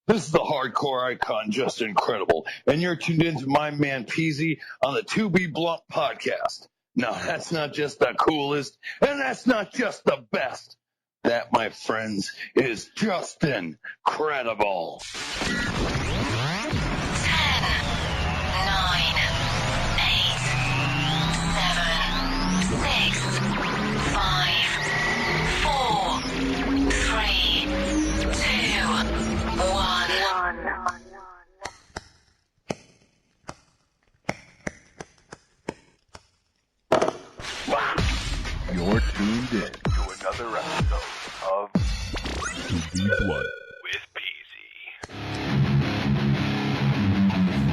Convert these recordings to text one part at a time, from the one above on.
This is the hardcore icon, Just Incredible, and you're tuned into my man Peasy on the To Be Blunt podcast. Now, that's not just the coolest, and that's not just the best. That, my friends, is just incredible. 10, 9, 8, 7, 6, 5, 4, 3, 2, 1. You're tuned in to another episode of To Be Blunt with Peasy.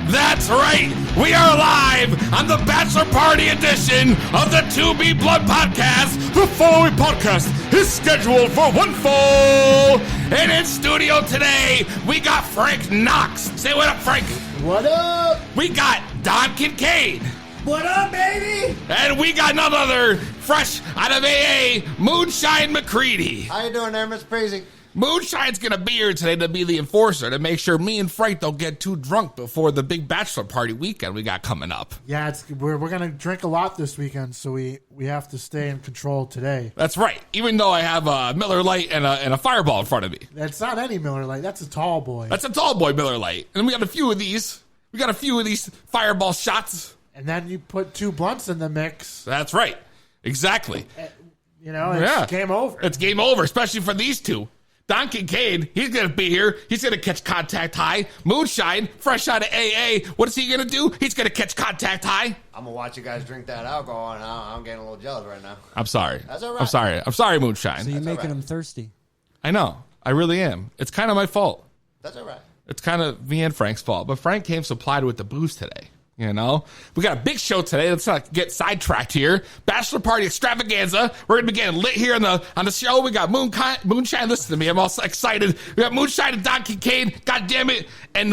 That's right! We are live on the Bachelor Party edition of the To Be Blunt podcast. The following podcast is scheduled for one fall. And in studio today, we got Frank Knox. Say what up, Frank. What up? We got Don Kincaid. What up, baby? And we got none other, fresh out of AA, Moonshine McCready. How you doing there, Mr. Peasy? Moonshine's gonna be here today to be the enforcer to make sure me and Frank don't get too drunk before the big bachelor party weekend we got coming up. Yeah, we're gonna drink a lot this weekend, so we have to stay in control today. That's right. Even though I have a Miller Lite and a Fireball in front of me. That's not any Miller Lite. That's a tall boy. That's a tall boy Miller Lite. And we got a few of these. We got a few of these Fireball shots. And then you put two blunts in the mix. That's right. Exactly. You know, it's game over. It's game over, especially for these two. Don Kincaid, he's going to be here. He's going to catch contact high. Moonshine, fresh out of AA. What is he going to do? He's going to catch contact high. I'm going to watch you guys drink that alcohol, and I'm getting a little jealous right now. I'm sorry. That's all right. I'm sorry, Moonshine. So you're making right. them thirsty. I know. I really am. It's kind of my fault. That's all right. It's kind of me and Frank's fault. But Frank came supplied with the booze today. You know, we got a big show today. Let's not get sidetracked here. Bachelor party extravaganza. We're gonna be getting lit here on the show. We got Moonshine. Listen to me, I'm all excited. We got Moonshine and Don Kincaid. God damn it! And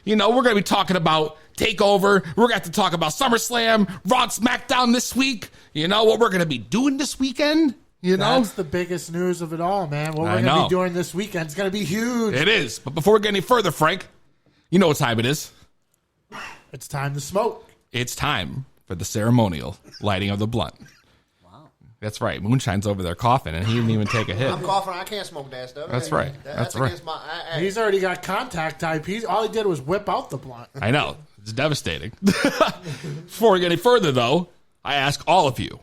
you know, we're gonna be talking about Takeover. We're gonna have to talk about SummerSlam, Raw and SmackDown this week. You know what we're gonna be doing this weekend. You know, that's the biggest news of it all, man. What we're I gonna know. be doing this weekend is gonna be huge. It is. But before we get any further, Frank, you know what time it is. It's time to smoke. It's time for the ceremonial lighting of the blunt. Wow. That's right. Moonshine's over there coughing, and he didn't even take a hit. I'm coughing. I can't smoke that stuff. That's right. That's right. against my... He's already got contact type. All he did was whip out the blunt. I know. It's devastating. Before we get any further, though, I ask all of you,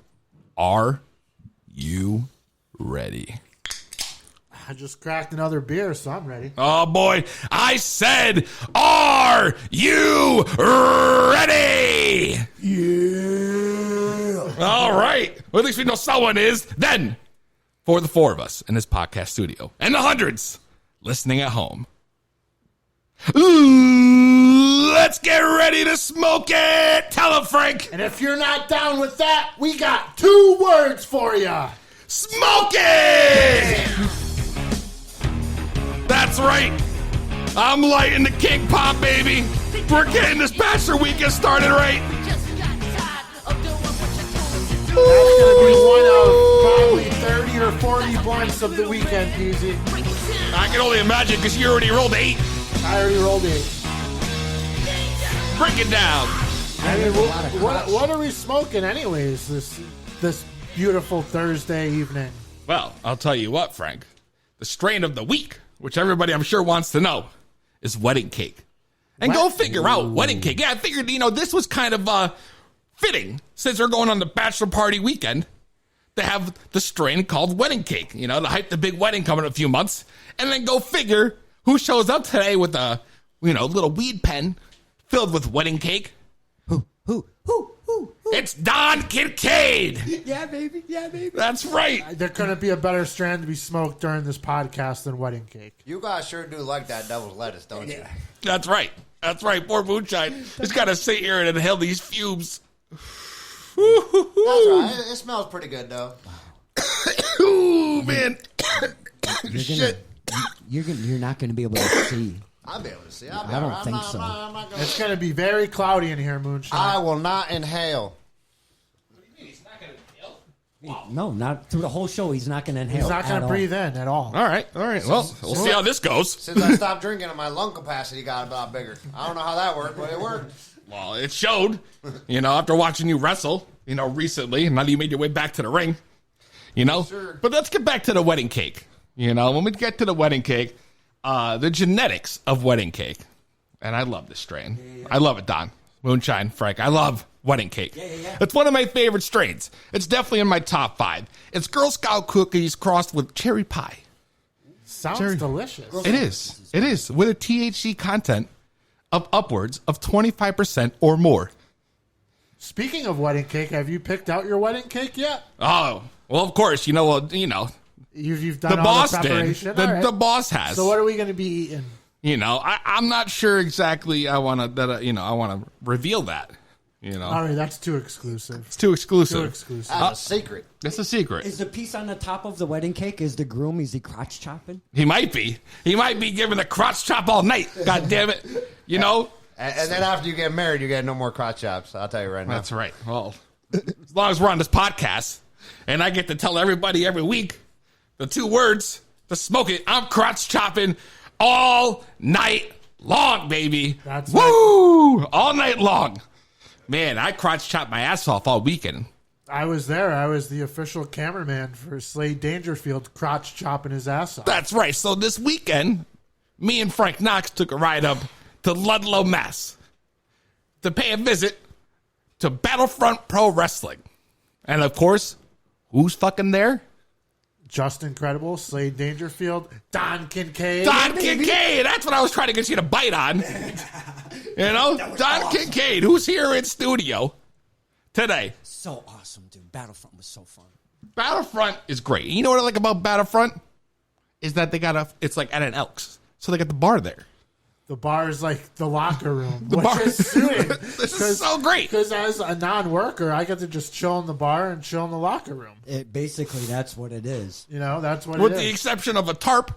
are you ready? I just cracked another beer, so I'm ready. Oh, boy. I said, are you ready? Yeah. All right. Well, at least we know someone is. Then, for the four of us in this podcast studio and the hundreds listening at home, let's get ready to smoke it. Tell them, Frank. And if you're not down with that, we got two words for you. Smoke it! That's right. I'm lighting the king pop, baby. We're getting this bachelor weekend started right. That's going to be one of probably 30 or 40 blunts of the weekend, Peasy. I can only imagine because you already rolled 8. I already rolled 8. Break it down. I mean, what are we smoking anyways this beautiful Thursday evening? Well, I'll tell you what, Frank. The strain of the week, which everybody I'm sure wants to know, is wedding cake. And go figure out wedding cake. Yeah, I figured, you know, this was kind of fitting since we're going on the bachelor party weekend to have the strain called wedding cake, you know, to hype the big wedding coming in a few months. And then go figure who shows up today with a, you know, little weed pen filled with wedding cake. Who? It's Don Kincaid. Yeah, baby. That's right. There couldn't be a better strand to be smoked during this podcast than wedding cake. You guys sure do like that devil's lettuce, don't you? That's right. That's right. Poor Moonshine. He's got to sit here and inhale these fumes. That's right. It smells pretty good, though. Ooh, man. Shit. You're not going to be able to see. I'll be able to see. I don't think so. It's going to be very cloudy in here, Moonshine. I will not inhale. What do you mean he's not going to inhale? No, not through the whole show. He's not going to inhale. He's not going to breathe in at all. All right. Well, we'll see how this goes. Since I stopped drinking, my lung capacity got a lot bigger. I don't know how that worked, but it worked. Well, it showed, after watching you wrestle, recently, and now you made your way back to the ring, Sure. But let's get back to the wedding cake. When we get to the wedding cake, the genetics of wedding cake, and I love this strain. Yeah. I love it, Don. Moonshine, Frank. I love wedding cake. Yeah. It's one of my favorite strains. It's definitely in my top 5. It's Girl Scout cookies crossed with cherry pie. Sounds delicious. It is, with a THC content of upwards of 25% or more. Speaking of wedding cake, have you picked out your wedding cake yet? Oh, well, of course. You've done the all boss the preparation. Right. The boss has. So what are we going to be eating? I'm not sure exactly. I want to reveal that. All right, that's too exclusive. It's too exclusive. That's a secret. It's a secret. Is the piece on the top of the wedding cake, is the groom, is he crotch chopping? He might be. He might be giving a crotch chop all night. God damn it. And then after you get married, you get no more crotch chops. I'll tell you right now. That's right. Well, as long as we're on this podcast, and I get to tell everybody every week the 2 words to smoke it, I'm crotch chopping all night long, baby. That's Woo! Right. All night long. Man, I crotch chopped my ass off all weekend. I was there. I was the official cameraman for Slade Dangerfield, crotch chopping his ass off. That's right. So this weekend, me and Frank Knox took a ride up to Ludlow, Mass. to pay a visit to Battlefront Pro Wrestling. And of course, who's fucking there? Just Incredible, Slade Dangerfield, Don Kincaid. Don Kincaid! That's what I was trying to get you to bite on. You know? Don awesome. Kincaid, who's here in studio today. So awesome, dude. Battlefront was so fun. Battlefront is great. You know what I like about Battlefront? Is that they got it's like at an Elks. So they got the bar there. The bar is like the locker room. The bar is suited. This is so great. Because as a non-worker, I get to just chill in the bar and chill in the locker room. Basically, that's what it is. You know, that's what With it is. With the exception of a tarp,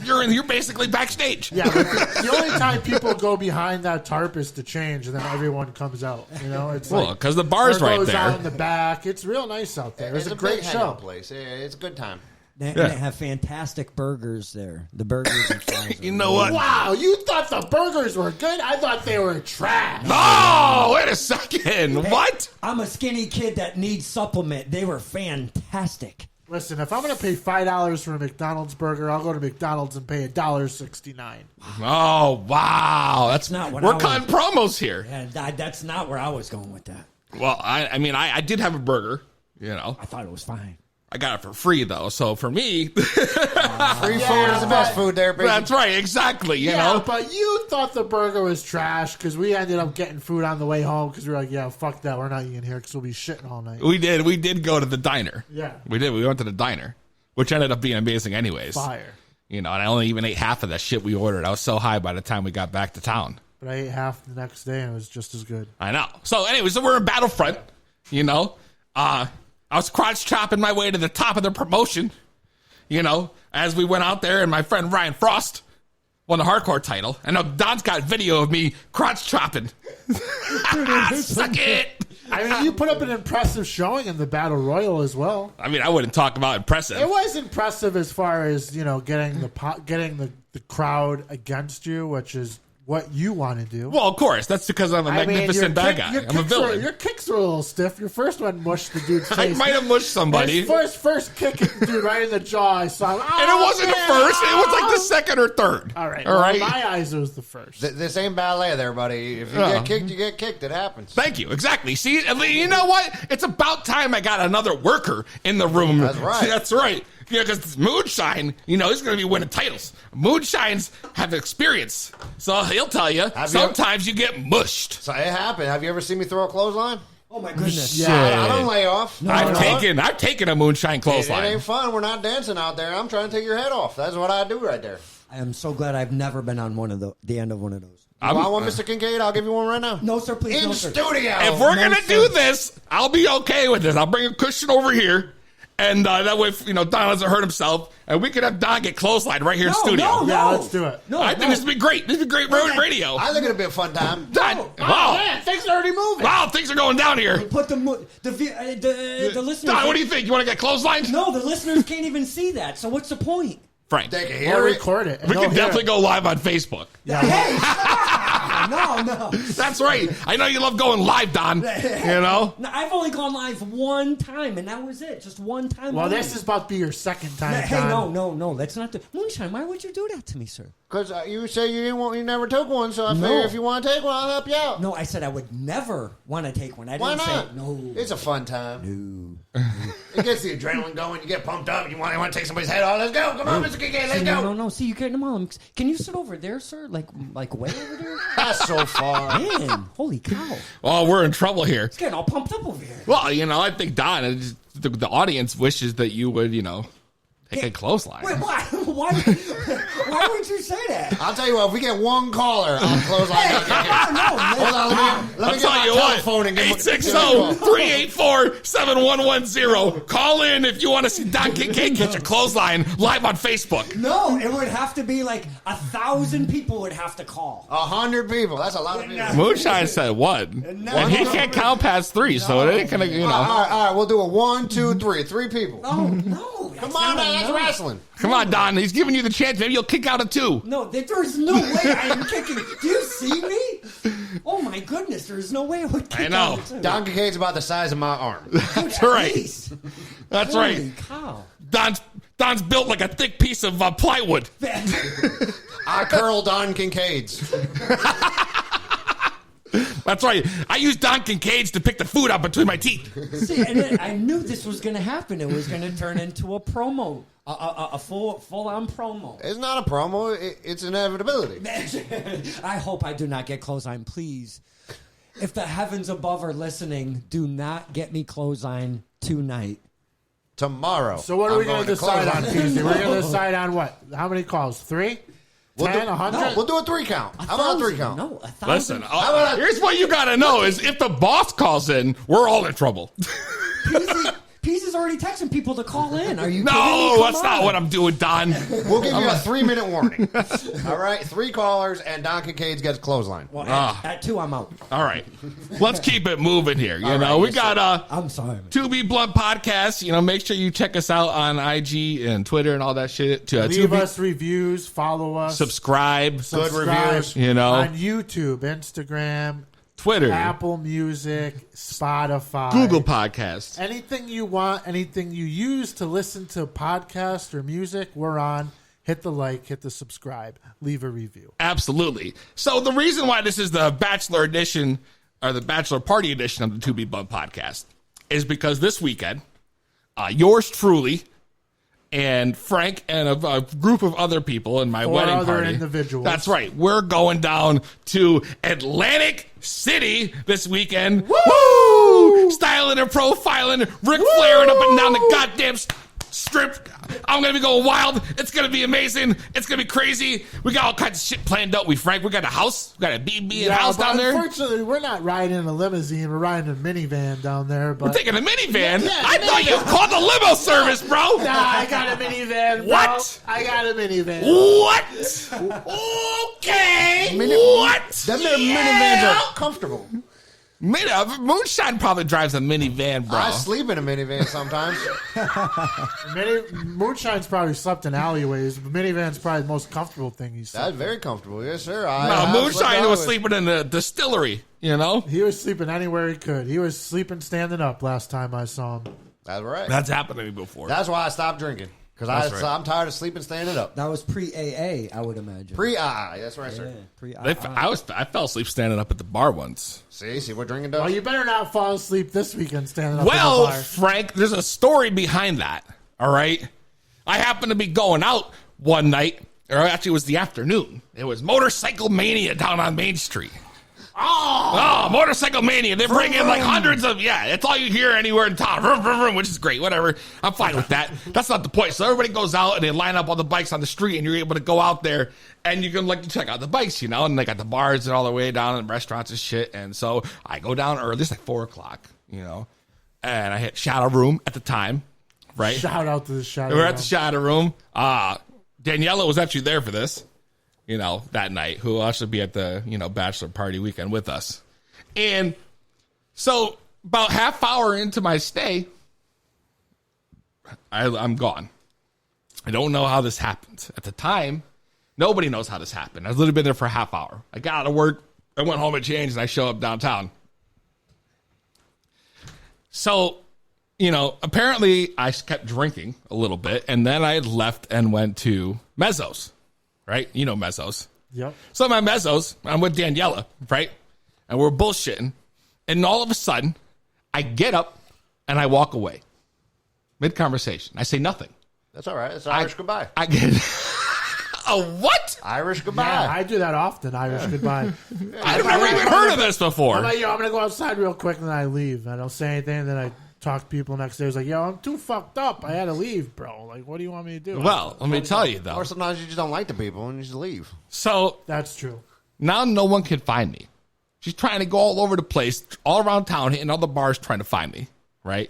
you're basically backstage. Yeah, but the only time people go behind that tarp is to change, and then everyone comes out. You know, it's because the bar's right goes there. Out in the back. It's real nice out there. It's a great show. Place. It's a good time. They have fantastic burgers there. The burgers and fries. You know what? Wow, you thought the burgers were good? I thought they were trash. Oh, wait a second. What? I'm a skinny kid that needs supplement. They were fantastic. Listen, if I'm going to pay $5 for a McDonald's burger, I'll go to McDonald's and pay $1.69. Oh, wow. That's not what we're cutting promos here. Yeah, that's not where I was going with that. Well, I mean, I did have a burger, you know. I thought it was fine. I got it for free, though. So for me... free food is the best food there, baby. That's right. Exactly. You know? But you thought the burger was trash because we ended up getting food on the way home because we were like, yeah, fuck that. We're not eating here because we'll be shitting all night. We did. We did go to the diner. Yeah. We did. We went to the diner, which ended up being amazing anyways. Fire. You know, and I only even ate half of that shit we ordered. I was so high by the time we got back to town. But I ate half the next day and it was just as good. I know. So anyways, so we're in Battlefront, you know. I was crotch chopping my way to the top of the promotion, you know, as we went out there, and my friend Ryan Frost won the hardcore title. And Don's got video of me crotch chopping. Suck it. I mean, you put up an impressive showing in the Battle Royal as well. I mean, I wouldn't talk about impressive. It was impressive as far as, you know, getting the crowd against you, which is what you want to do. Well, of course. That's because I'm a magnificent bad guy. I'm a villain. Your kicks were a little stiff. Your first one mushed the dude's face. I might have mushed somebody. His first kick hit the dude right in the jaw. I saw him. Oh, and it wasn't the first. It was like the second or third. All right. All right. In my eyes, it was the first. This ain't ballet there, buddy. If you get kicked, you get kicked. It happens. Thank you. Exactly. See, you know what? It's about time I got another worker in the room. That's right. That's right. Yeah, because Moonshine, you know, he's going to be winning titles. Moonshines have experience. So he'll tell you, sometimes you get mushed. So it happened. Have you ever seen me throw a clothesline? Oh, my goodness. Yeah. I don't lay off. No, I've taken a Moonshine clothesline. It ain't fun. We're not dancing out there. I'm trying to take your head off. That's what I do right there. I am so glad I've never been on the end of one of those. You want one, Mr. Kincaid? I'll give you one right now. No, sir, please. In no, sir. studio. If we're going to do this, I'll be okay with this. I'll bring a cushion over here. And that way, Don doesn't hurt himself, and we could have Don get clotheslined right here in studio. Yeah, let's do it. I think this would be great. This would be great radio. I think it'd be a fun time. Don, Man, things are already moving. wow, things are going down here. Put the listeners. Don, what do you think? You want to get clotheslined? No, the listeners can't even see that. So what's the point? Frank, They can Or hear it. record it. and we they'll can hear definitely it. go live on Facebook. Hey, no. That's right. I know you love going live, Don. No, I've only gone live one time, and that was it. Just one time. Well, only. this is about to be your second time. Hey, Don. no. That's not the Moonshine. Why would you do that to me, sir? Because you say you never took one, so I figure if you want to take one, I'll help you out. No, I said I would never want to take one. I Why didn't not? say no. It's a fun time. It gets the adrenaline going. You get pumped up. You want to take somebody's head off. Let's go. Come on, Mr. KK. Let's go. No. See, you're getting them all. Can you sit over there, sir? Like way over there? That's so far. Man, holy cow! Oh, we're in trouble here. It's getting all pumped up over here. Well, I think Don, the audience wishes that you would, take a clothesline. Wait, why? Why would you say that? I'll tell you what. If we get one caller, I'll close on that. No, Hold on. Let me get my telephone and get 860-384-7110. Call in if you want to see Don Kincaid catch a clothesline live on Facebook. No, it would have to be like 1,000 people would have to call. 100 people. That's a lot of people. Moonshine said one. No. And he can't count past three, so it ain't going to, All right. We'll do a 1, 2, 3. 3 people. No. Come on, man. That's wrestling. Come on, Don. He's giving you the chance. Maybe you'll kick out of 2. No, there's no way I am kicking. Do you see me? Oh my goodness, there's no way I would kick I know. out of 2. Donkey Cade's about the size of my arm. That's right. Jeez. That's Holy right. cow. Don's built like a thick piece of plywood. I curl Don Kincaid's. That's right. I use Don Kincaid's to pick the food out between my teeth. See, and then I knew this was going to happen. It was going to turn into a promo, a full-on promo. It's not a promo. It's inevitability. I hope I do not get clothesline, please. If the heavens above are listening, do not get me clothesline tonight. Tomorrow. So what are we going to decide on, clothesline. Tuesday? We're going to decide on what? How many calls? 3? We'll 10? do- 100? We'll do a 3 count. How about a 3 count? No, 1,000. Listen, here's what you got to know is if the boss calls in, we're all in trouble. Peasy is already texting people to call in. Are you kidding me? No, Come that's not on. what I'm doing, Don. We'll give you a 3-minute warning. All right? 3 callers, and Don Kincaid's gets clothesline. Well, Ah. at 2, I'm out. All right. Let's keep it moving here. You All know, right, we yes, got I'm sorry. 2B Blunt Podcast. Make sure you check us out on IG and Twitter and all that shit. To Leave 2B, us reviews. Follow us. subscribe. Good reviews. On YouTube, Instagram, Twitter, Apple Music, Spotify, Google Podcasts. Anything you want, anything you use to listen to podcasts or music, we're on. Hit the like, hit the subscribe, leave a review. Absolutely. So the reason why this is the Bachelor edition or the Bachelor Party edition of the 2B Blunt Podcast is because this weekend, yours truly and Frank and a group of other people in my wedding other party. individuals. That's right. We're going down to Atlantic City this weekend. Woo! Styling and profiling, Ric Flairing up and down the goddamn strip. I'm going to be going wild. It's going to be amazing. It's going to be crazy. We got all kinds of shit planned out. We got a house. We got a B&B and house but down there. Unfortunately, we're not riding in a limousine. We're riding in a minivan down there. But We're taking a minivan. Yeah, I thought you called the limo service, bro. Nah, I got a minivan. Bro. What? I got a minivan. What? Okay. What? Them there minivans are comfortable. Moonshine probably drives a minivan, bro. I sleep in a minivan sometimes. Moonshine's probably slept in alleyways, but minivan's probably the most comfortable thing he's slept. That's very comfortable. Yes, sir. No, Moonshine was sleeping in the distillery, He was sleeping anywhere he could. He was sleeping standing up last time I saw him. That's right. That's happened to me before. That's why I stopped drinking. Because That's right. I'm tired of sleeping standing up. That was pre-AA, I would imagine. Pre-I. That's right, sir. I fell asleep standing up at the bar once. See what drinking does? Well, you better not fall asleep this weekend standing up Well, in the bar. Frank, there's a story behind that. All right. I happened to be going out one night, or actually it was the afternoon. It was Motorcycle Mania down on Main Street. Oh, Motorcycle Mania. They bring in like hundreds of, it's all you hear anywhere in town, vroom, vroom, vroom, which is great, whatever. I'm fine with that. That's not the point. So everybody goes out and they line up all the bikes on the street and you're able to go out there and you can check out the bikes, and they got the bars and all the way down and restaurants and shit. And so I go down early, it's like 4 o'clock, and I hit Shadow Room at the time. right? Shout out to the shadow. We're at the shadow room. Daniela was actually there for this, that night, who will also be at the, bachelor party weekend with us. And so about half hour into my stay, I'm gone. I don't know how this happened. At the time, nobody knows how this happened. I was literally been there for a half hour. I got out of work. I went home and changed, and I show up downtown. So, apparently I kept drinking a little bit, and then I left and went to Mezzo's, right? You know Mezzo's. Yep. So my Mezzo's, I'm with Daniela, right? And we're bullshitting. And all of a sudden, I get up and I walk away. Mid-conversation. I say nothing. That's all right. It's Irish goodbye. I get a what? Irish goodbye. Yeah, I do that often. Irish goodbye. I've never even heard of this before. I'm like, I'm gonna go outside real quick, and then I leave. I don't say anything. And then I talk to people next day. It's like, I'm too fucked up. I had to leave, bro. Like, what do you want me to do? Well, let me tell you though. Or sometimes you just don't like the people and you just leave. So That's true. now no one can find me. She's trying to go all over the place, all around town, hitting all the bars, trying to find me, right?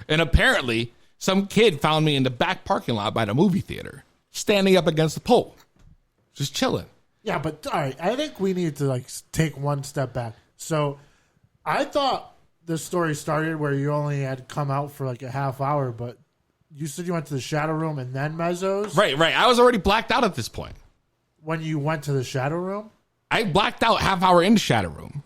And apparently, some kid found me in the back parking lot by the movie theater, standing up against the pole, just chilling. Yeah, but all right. I think we need to take one step back. So, I thought the story started where you only had come out for a half hour, but you said you went to the shadow room and then Mezzo's. Right. I was already blacked out at this point. When you went to the shadow room. I blacked out half hour in the shadow room.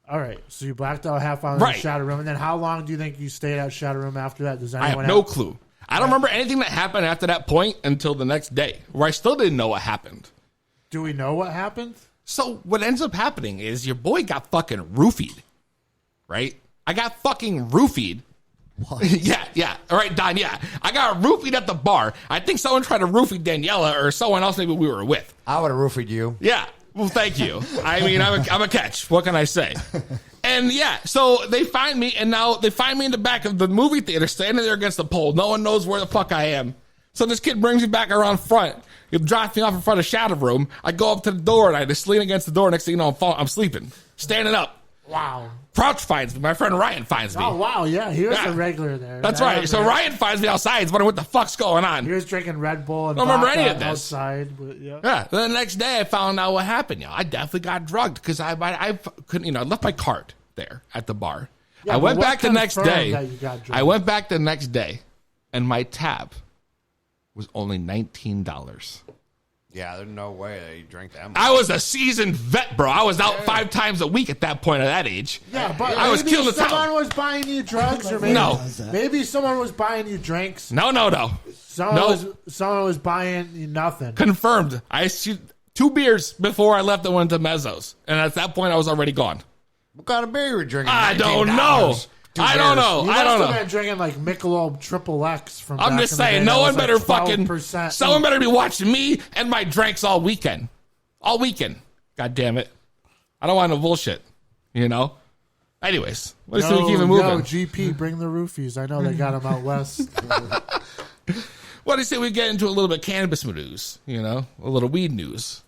All right, so you blacked out half hour in the shadow room, and then how long do you think you stayed at shadow room after that? Does anyone I have no clue. I don't remember anything that happened after that point until the next day, where I still didn't know what happened. Do we know what happened? So what ends up happening is your boy got fucking roofied, right? I got fucking roofied. What? yeah. All right, Don, yeah. I got roofied at the bar. I think someone tried to roofie Daniela or someone else maybe we were with. I would have roofied you. Yeah. Well, thank you. I mean, I'm a catch. What can I say? And yeah, so they find me, and now they find me in the back of the movie theater, standing there against the pole. No one knows where the fuck I am. So this kid brings me back around front. He drops me off in front of the shadow room. I go up to the door, and I just lean against the door. Next thing you know, I'm sleeping, standing up. Wow. Crouch finds me. My friend Ryan finds me. Oh, wow, yeah. He was a regular there. That's right. So Ryan finds me outside. He's wondering what the fuck's going on. He was drinking Red Bull and I don't remember vodka any of this. outside. But yeah. Then the next day, I found out what happened. I definitely got drugged because I couldn't, I left my card there at the bar. Yeah, I went back the next day. that you got drugged? I went back the next day, and my tab was only $19. Yeah, there's no way that you drank that much. I was a seasoned vet, bro. I was out 5 times a week at that point at that age. Yeah, but I was maybe killing the town. someone was buying you drugs, or maybe someone was buying you drinks. No. Someone was buying you nothing. Confirmed. I shoot 2 beers before I left and went to Mezzo's. And at that point, I was already gone. What kind of beer you were drinking? I don't know. I don't know. You I don't must know. have been drinking Michelob Triple X from. I'm back just in the saying, day no that one was better 12%. someone better be watching me and my drinks all weekend. All weekend. God damn it. I don't want no bullshit. Anyways, let's keep it moving. Yo, GP, bring the roofies. I know they got them out west. What do you say we get into a little bit of cannabis news? A little weed news.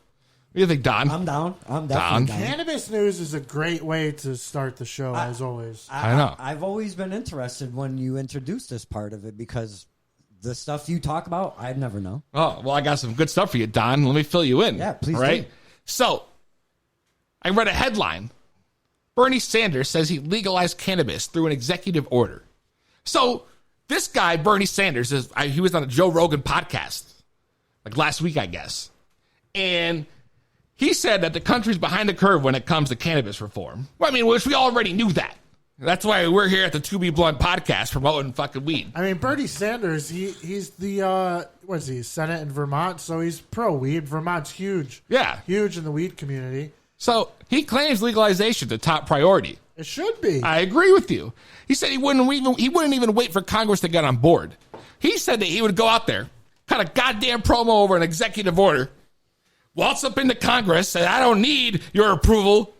What do you think, Don? I'm down. I'm definitely down. Cannabis news is a great way to start the show, as always. I know. I've always been interested when you introduce this part of it because the stuff you talk about, I'd never know. Oh, well, I got some good stuff for you, Don. Let me fill you in. Yeah, please Right? do. So, I read a headline. Bernie Sanders says he legalized cannabis through an executive order. So, this guy, Bernie Sanders, he was on a Joe Rogan podcast, last week, I guess. And he said that the country's behind the curve when it comes to cannabis reform. Which we already knew that. That's why we're here at the To Be Blunt podcast promoting fucking weed. Bernie Sanders, he's the, what is he, Senate in Vermont, so he's pro-weed. Vermont's huge. Yeah. Huge in the weed community. So he claims legalization the top priority. It should be. I agree with you. He said he wouldn't even wait for Congress to get on board. He said that he would go out there, cut a goddamn promo over an executive order, waltz up into Congress, say, I don't need your approval,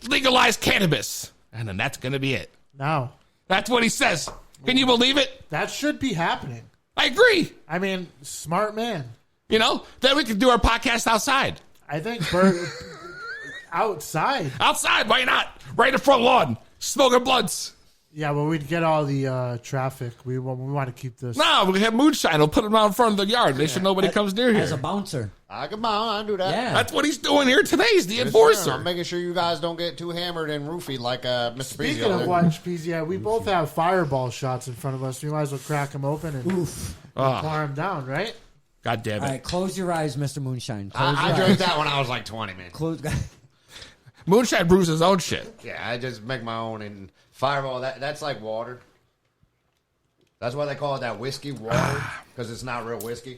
legalize cannabis. And then that's going to be it. No. That's what he says. Can you believe it? That should be happening. I agree. Smart man. Then we could do our podcast outside. I think outside. Outside, why not? Right in the front lawn, smoking blunts. Yeah, well, we'd get all the traffic. We want to keep this. No, we have moonshine. We'll put them out in front of the yard. Make sure nobody comes near here. As a bouncer. Come on, I'll do that. Yeah. That's what he's doing here today. He's the Yes, enforcer. sir. I'm making sure you guys don't get too hammered and roofied like Mr. Peasy. Speaking over of there. lunch, peas, yeah, we both have fireball shots in front of us. We might as well crack them open and pour them down, right? God damn it. All right, close your eyes, Mr. Moonshine. Close I your drank eyes. that when I was like 20, man. Close. Moonshine brews his own shit. Yeah, I just make my own. And Fireball, that's like water. That's why they call it that whiskey water, because it's not real whiskey.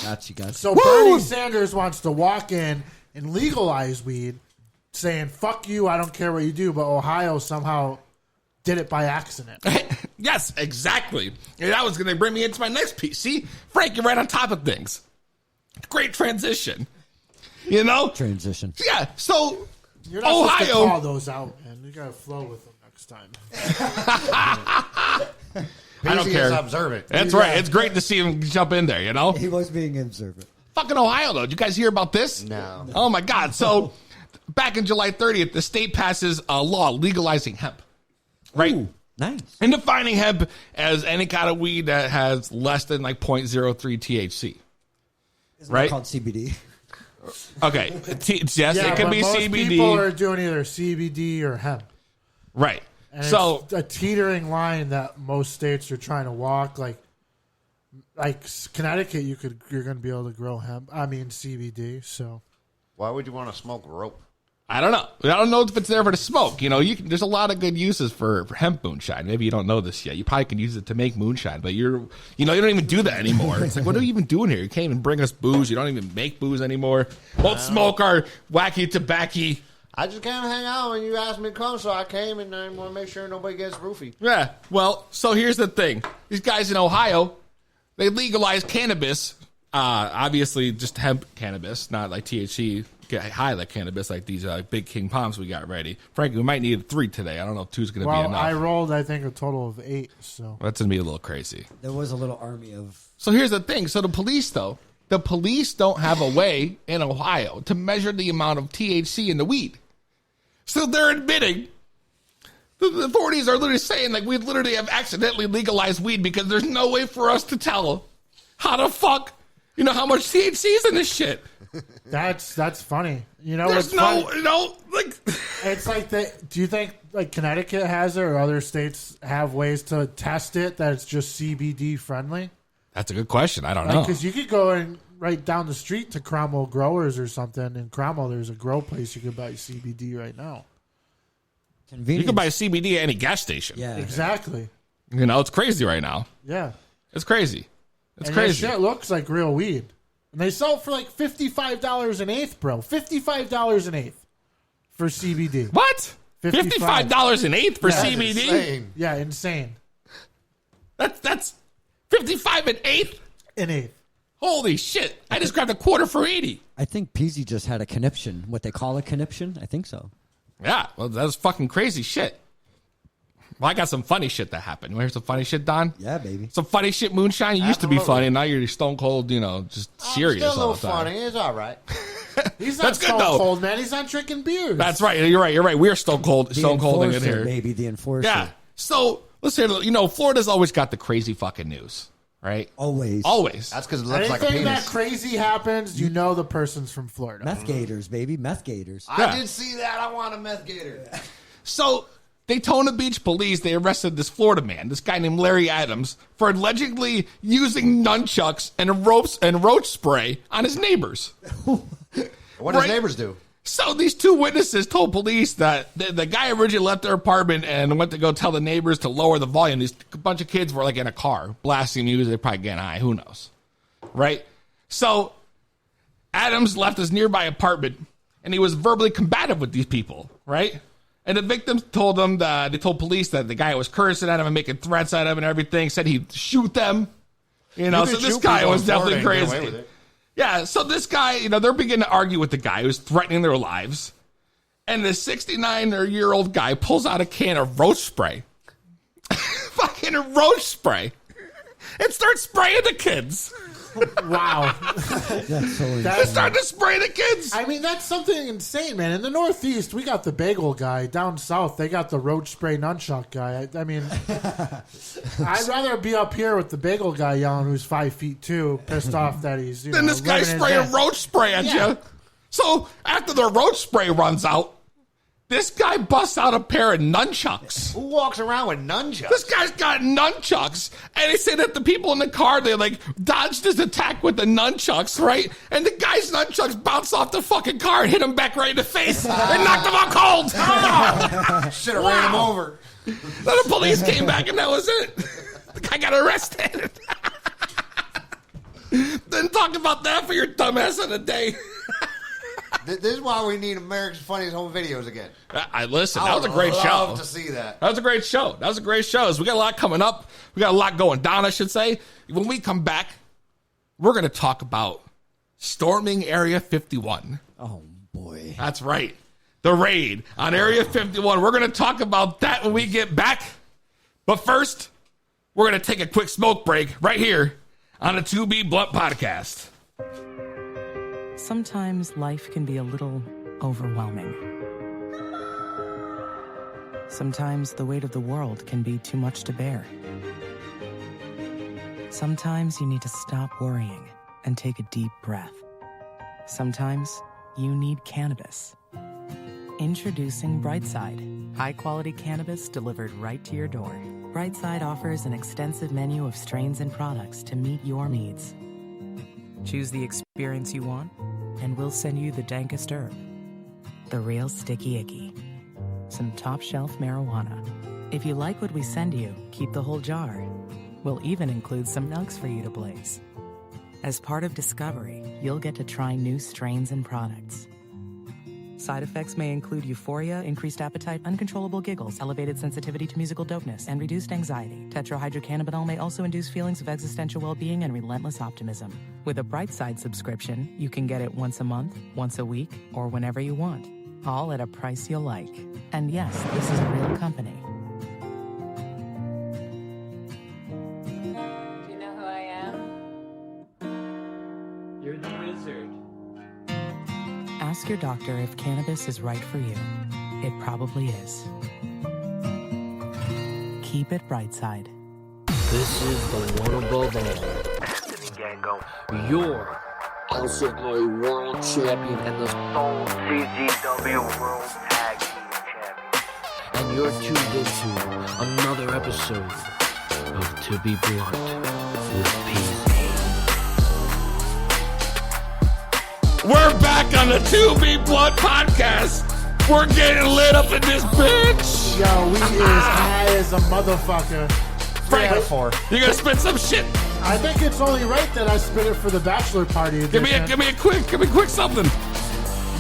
Got you. So Bernie Sanders wants to walk in and legalize weed, saying, fuck you, I don't care what you do, but Ohio somehow did it by accident. Yes, exactly. And that was going to bring me into my next piece. See, Frank, you're right on top of things. Great transition. You know? Transition. Yeah, so You're not supposed to Ohio. call those out, man. You got to flow with them next time. I don't Peasy care. is observant. That's right. It's great to see him jump in there, you know? He was being observant. Fucking Ohio, though. Did you guys hear about this? No. Oh, my God. So back in July 30th, the state passes a law legalizing hemp. Right? Ooh, nice. And defining hemp as any kind of weed that has less than like 0.03 THC. Isn't Right? that called CBD? Okay. Yes, it could but be most CBD. people are doing either CBD or hemp. Right. And So it's a teetering line that most states are trying to walk. Like Connecticut, you're going to be able to grow hemp. I mean CBD. So Why would you want to smoke rope? I don't know. I don't know if it's there for the smoke. You know, there's a lot of good uses for hemp moonshine. Maybe you don't know this yet. You probably can use it to make moonshine, but you don't even do that anymore. It's like, what are you even doing here? You can't even bring us booze. You don't even make booze anymore. Won't smoke our wacky tobacco. I just came to hang out when you asked me to come, so I came and I want to make sure nobody gets roofied. Yeah. Well, so here's the thing. These guys in Ohio, they legalized cannabis. Obviously, just hemp cannabis, not like THC. Get high like cannabis, like these big King Palms we got ready. Frankly, we might need 3 today. I don't know if 2's going to be enough. I rolled, I think, a total of 8. So That's going to be a little crazy. There was a little army of. So here's the thing. So the police don't have a way in Ohio to measure the amount of THC in the weed. So they're admitting, the authorities are literally saying, like, we literally have accidentally legalized weed because there's no way for us to tell how the fuck, how much THC is in this shit. that's funny. There's what's funny? like. It's like do you think like Connecticut has it or other states have ways to test it that it's just CBD friendly? That's a good question. I don't know. Because you could go and right down the street to Cromwell Growers or something. In Cromwell, there's a grow place you could buy CBD right now. Convenience. You can buy CBD at any gas station. Yeah. Exactly. It's crazy right now. Yeah. It's crazy. It's and crazy. That shit looks like real weed. And they sell it for like $55 an eighth, bro. $55 an eighth for CBD. What? $55 an eighth for CBD? Insane. Yeah, insane. That's $55 an eighth? An eighth. Holy shit. I just grabbed a quarter for 80. I think Peasy just had a conniption. What they call a conniption? I think so. Yeah, well, that's fucking crazy shit. Well, I got some funny shit that happened. You want to hear some funny shit, Don? Yeah, baby. Some funny shit, Moonshine. You used to be Absolutely. funny, and now you're stone cold, just serious Still a all little the time. funny. It's all right. He's not That's good, stone though. cold, man. He's not drinking beers. That's right. You're right. We're stone cold in Enforcer, here. baby. The enforcer. Yeah. So, let's say, Florida's always got the crazy fucking news, right? Always. That's because it looks like a Anything that penis. crazy happens, you know the person's from Florida. Meth gators, baby. Meth gators. Yeah. I did see that. I want a meth gator. So, Daytona Beach police, they arrested this Florida man, this guy named Larry Adams, for allegedly using nunchucks and roach spray on his neighbors. What Right. does neighbors do? So these 2 witnesses told police that the guy originally left their apartment and went to go tell the neighbors to lower the volume. These bunch of kids were like in a car blasting music. They're probably getting high. Who knows? Right? So Adams left his nearby apartment and he was verbally combative with these people. Right? And the victims told them that they told police that the guy was cursing at him and making threats at him and everything. Said he'd shoot them. So could this shoot guy people was in Florida definitely and get away crazy. with it. Yeah, so this guy, they're beginning to argue with the guy who's threatening their lives. And the 69-year-old guy pulls out a can of roach spray. Fucking roach spray. And starts spraying the kids. Wow. That's so They started to spray the kids. I mean, that's something insane, man. In the Northeast, we got the bagel guy. Down south, they got the roach spray nunchuck guy. I mean, I'd rather be up here with the bagel guy yelling, who's 5'2", pissed off that he's. Then this guy spraying roach spray at you. So after the roach spray runs out, this guy busts out a pair of nunchucks. Who walks around with nunchucks? This guy's got nunchucks. And they say that the people in the car, they like dodged his attack with the nunchucks, right? And the guy's nunchucks bounced off the fucking car and hit him back right in the face and knocked him out cold. Should have ran him over. Then the police came back and that was it. The guy got arrested. Didn't talk about that for your dumbass of the day. This is why we need America's Funniest Home Videos again. I listen. That was a great I show. love to see that. That was a great show. That was a great show. So we got a lot coming up. We got a lot going down, I should say. When we come back, we're going to talk about storming Area 51. Oh, boy. That's right. The raid on Area 51. We're going to talk about that when we get back. But first, we're going to take a quick smoke break right here on the 2B Blunt Podcast. Sometimes life can be a little overwhelming. Sometimes the weight of the world can be too much to bear. Sometimes you need to stop worrying and take a deep breath. Sometimes you need cannabis. Introducing Brightside, high-quality cannabis delivered right to your door. Brightside offers an extensive menu of strains and products to meet your needs. Choose the experience you want, and we'll send you the dankest herb, the real sticky icky, some top-shelf marijuana. If you like what we send you, keep the whole jar. We'll even include some nugs for you to blaze. As part of Discovery, you'll get to try new strains and products. Side effects may include euphoria, increased appetite, uncontrollable giggles, elevated sensitivity to musical dopeness, and reduced anxiety. Tetrahydrocannabinol may also induce feelings of existential well-being and relentless optimism. With a Brightside subscription, you can get it once a month, once a week, or whenever you want, all at a price you'll like. And yes, this is a real company. Do you know who I am? You're the wizard. Ask your doctor if cannabis is right for you. It probably is. Keep it Brightside. This is the one above all. You're also my world champion and the Stone CZW World Tag Team Champion. And you're tuned into another episode of To Be Blunt with PZ. We're back on the 2B Blunt Podcast. We're getting lit up in this bitch. Yo, we is high as a motherfucker. Frank, Yeah. you gonna spit some shit? I think it's only right that I spit it for the bachelor party edition. Give me a quick something.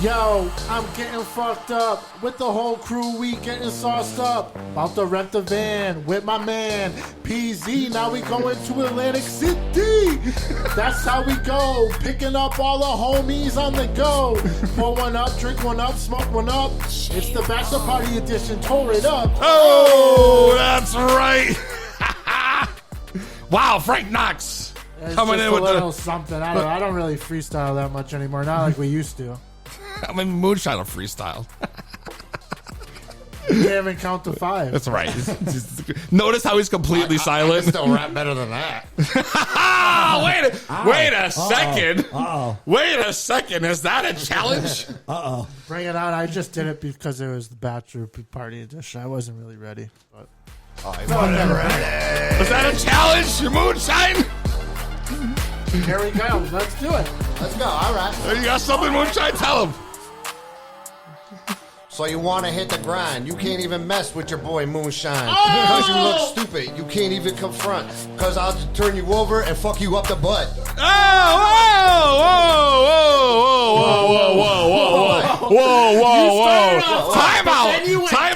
Yo, I'm getting fucked up with the whole crew. We getting sauced up. About to rent the van with my man PZ. Now we going to Atlantic City. That's how we go. Picking up all the homies on the go. Pour one up, drink one up, smoke one up. It's the bachelor party edition. Tore it up. Oh, that's right. Wow, Frank Knox It's coming just in with a little the. something. I don't really freestyle that much anymore. Not like we used to. I mean, Moonshine freestyle. You can't even count to 5. That's right. Notice how he's completely I silent. can still rap better than that. Wait a second. Uh-oh. Wait a second. Is that a challenge? Uh-oh. Bring it on. I just did it because it was the bachelor party edition. I wasn't really ready. But Is that a challenge? Your Moonshine? here we go. Let's do it. Let's go. All right. You got something, Moonshine? Tell him. So you want to hit the grind. You can't even mess with your boy Moonshine. Oh! Because you look stupid. You can't even confront. Because I'll just turn you over and fuck you up the butt. Whoa. Time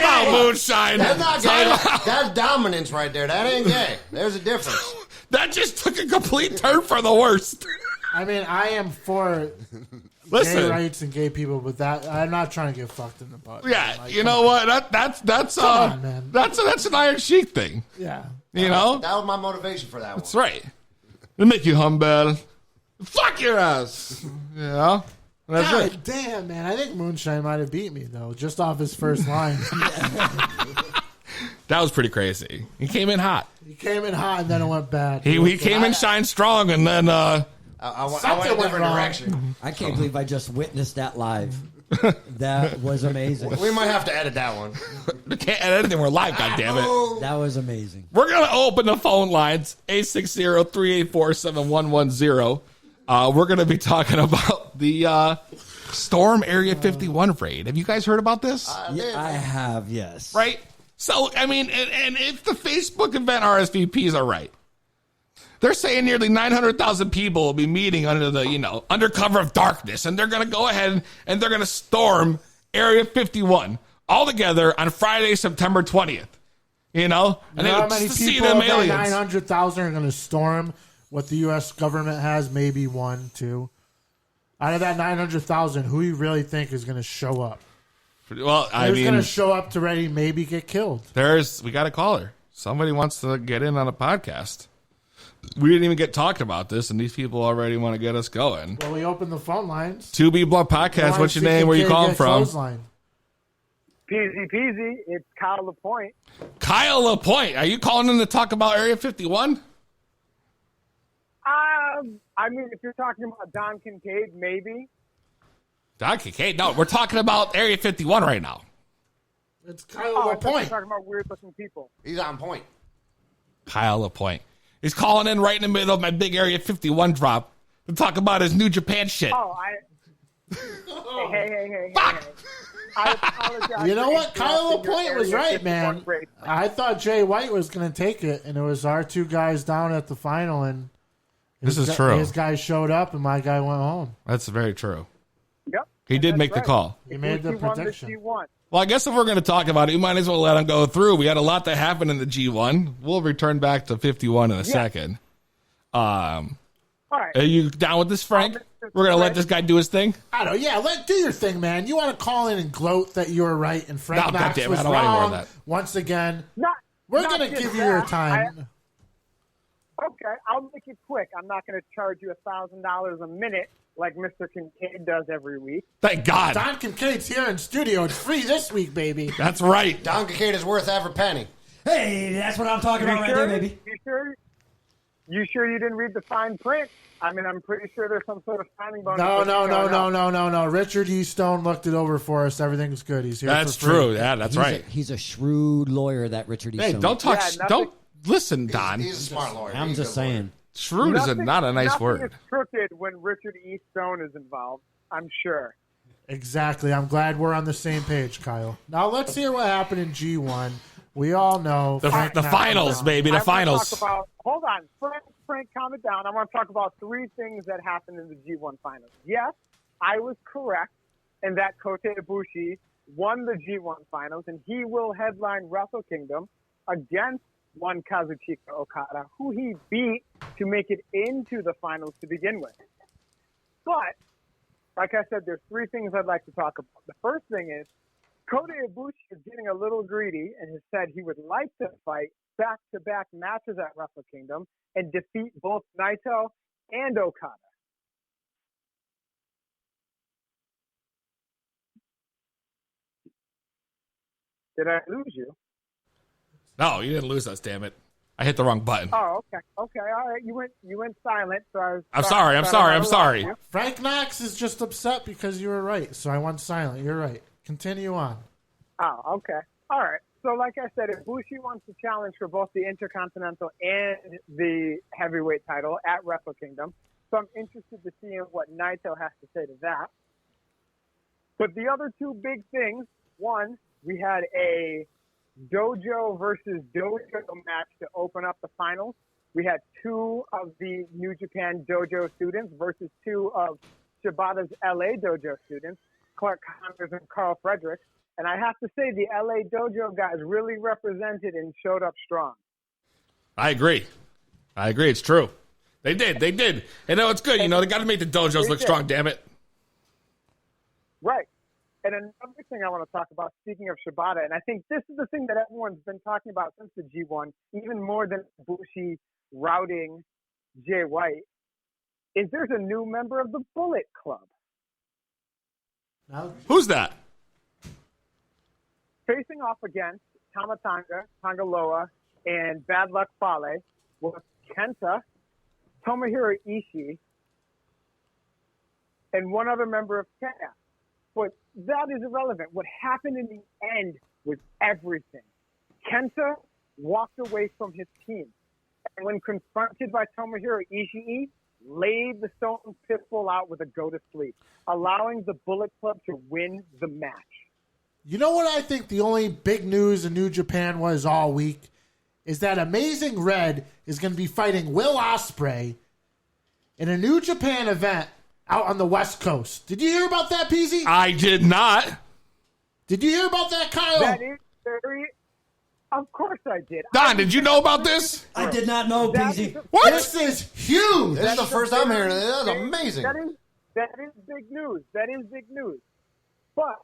out, Moonshine. That's not gay. That's dominance right there. That ain't gay. There's a difference. That just took a complete turn for the worst. I mean, I am for gay Listen. rights and gay people, but that I'm not trying to get fucked in the butt. Yeah, Like, you know what? That's on, man. that's an Iron Sheik thing. Yeah. You know? That was my motivation for that one. That's right. It'll make you humble. Fuck your ass. You know? That's God it. damn, man. I think Moonshine might have beat me, though, just off his first line. That was pretty crazy. He came in hot. He came in hot, and then it went bad. He came in shine strong, and then I went a different wrong. direction. I can't believe I just witnessed that live. That was amazing. We might have to edit that one. we can't edit anything. We're live, goddammit. That was amazing. We're going to open the phone lines, 860-384-7110. We're going to be talking about the Storm Area 51 raid. Have you guys heard about this? Yeah, I have, yes. Right? So, I mean, and if the Facebook event RSVPs are right, they're saying nearly 900,000 people will be meeting under the, under cover of darkness, and they're going to go ahead and they're going to storm Area 51 all together on Friday, September 20th. And how many to see people them of that aliens. 900,000 are going to storm what the U.S. government has? Maybe 1, 2. Out of that 900,000, who you really think is going to show up? Well, Who's going to show up to ready maybe get killed? we got a caller. Somebody wants to get in on a podcast. We didn't even get talking about this, and these people already want to get us going. Well, we opened the phone lines. 2B Blunt Podcast. What's your name? Where you calling from? Peasy peasy. It's Kyle LaPointe. Kyle LaPointe. Are you calling in to talk about Area 51? I mean, if you're talking about Don Kincaid, maybe. Don Kincaid? No, we're talking about Area 51 right now. It's Kyle We're LaPointe. talking about weird-looking people. He's on point. Kyle LaPointe. He's calling in right in the middle of my big Area 51 drop to talk about his New Japan shit. Hey. Fuck! I apologize. You know for what? Kyle interrupting your LaPointe was Area right, 51 man. break. I thought Jay White was going to take it, and it was our two guys down at the final, and This is true. His guy showed up, and my guy went home. That's very true. Yep. He did make the right. call. He made the He won prediction. G1. Well, I guess if we're going to talk about it, we might as well let him go through. We had a lot that happened in the G1. We'll return back to 51 in a second. All right. Are you down with this, Frank? We're going to let this guy do his thing? I don't know. Yeah, do your thing, man. You want to call in and gloat that you were right and Frank No, Knox goddamn it, was I don't wanna hear wrong that. once again. We're going to give you your time. Okay, I'll make it quick. I'm not going to charge you $1,000 a minute like Mr. Kincaid does every week. Thank God. Don Kincaid's here in studio. It's free this week, baby. That's right. Don Kincaid is worth every penny. Hey, that's what I'm talking about right there, baby. You sure you didn't read the fine print? I mean, I'm pretty sure there's some sort of signing bonus. No. Richard E. Stone looked it over for us. Everything's good. He's here. That's for free. true. Yeah, that's right. He's a shrewd lawyer, that Richard E. Hey, Stone. don't talk. Don't listen, He's- Don. He's a smart lawyer. I'm He's a just good lawyer. saying. Shrewd is not a nice nothing word. is crooked when Richard E. Stone is involved. I'm sure. Exactly. I'm glad we're on the same page, Kyle. Now let's hear what happened in G1. We all know The Frank Knox finals, was wrong. baby. The I wanna finals. talk about, hold on. Frank, calm it down. I want to talk about 3 things that happened in the G1 finals. Yes, I was correct in that Kota Ibushi won the G1 finals, and he will headline Wrestle Kingdom against one Kazuchika Okada, who he beat to make it into the finals to begin with. But, like I said, there's 3 things I'd like to talk about. The first thing is, Kota Ibushi is getting a little greedy and has said he would like to fight back-to-back matches at Wrestle Kingdom and defeat both Naito and Okada. Did I lose you? No, you didn't lose us. Damn it! I hit the wrong button. Oh, okay. Okay, all right. You went silent, so I was. I'm sorry. Frank Knox is just upset because you were right, so I went silent. You're right. Continue on. Oh, okay. All right. So, like I said, Ibushi wants to challenge for both the Intercontinental and the Heavyweight title at Wrestle Kingdom. So I'm interested to see what Naito has to say to that. But the other 2 big things, one, we had a dojo versus dojo match to open up the finals. We had 2 of the New Japan dojo students versus 2 of Shibata's LA dojo students, Clark Connors and Carl Fredericks. And I have to say, the LA dojo guys really represented and showed up strong. I agree. It's true. They did. And no, it's good. They got to make the dojos look strong. Damn it. Right. And another thing I want to talk about, speaking of Shibata, and I think this is the thing that everyone's been talking about since the G1, even more than Bushi routing Jay White. is there's a new member of the Bullet Club. Who's that? Facing off against Tamatanga, Tangaloa, and Bad Luck Fale was Kenta, Tomohiro Ishii, and one other member of Chaos. But that is irrelevant. What happened in the end was everything. Kenta walked away from his team. And when confronted by Tomohiro Ishii, laid the Stone Pitbull out with a go to sleep, allowing the Bullet Club to win the match. You know what I think the only big news in New Japan was all week? Is that Amazing Red is going to be fighting Will Ospreay in a New Japan event out on the West Coast. Did you hear about that, PZ? I did not. Did you hear about that, Kyle? That is very... Of course I did. Don, did you know about this? I did not know, PZ. What? This is huge. This is the first I'm hearing of it. That's amazing. That is big news. That is big news. But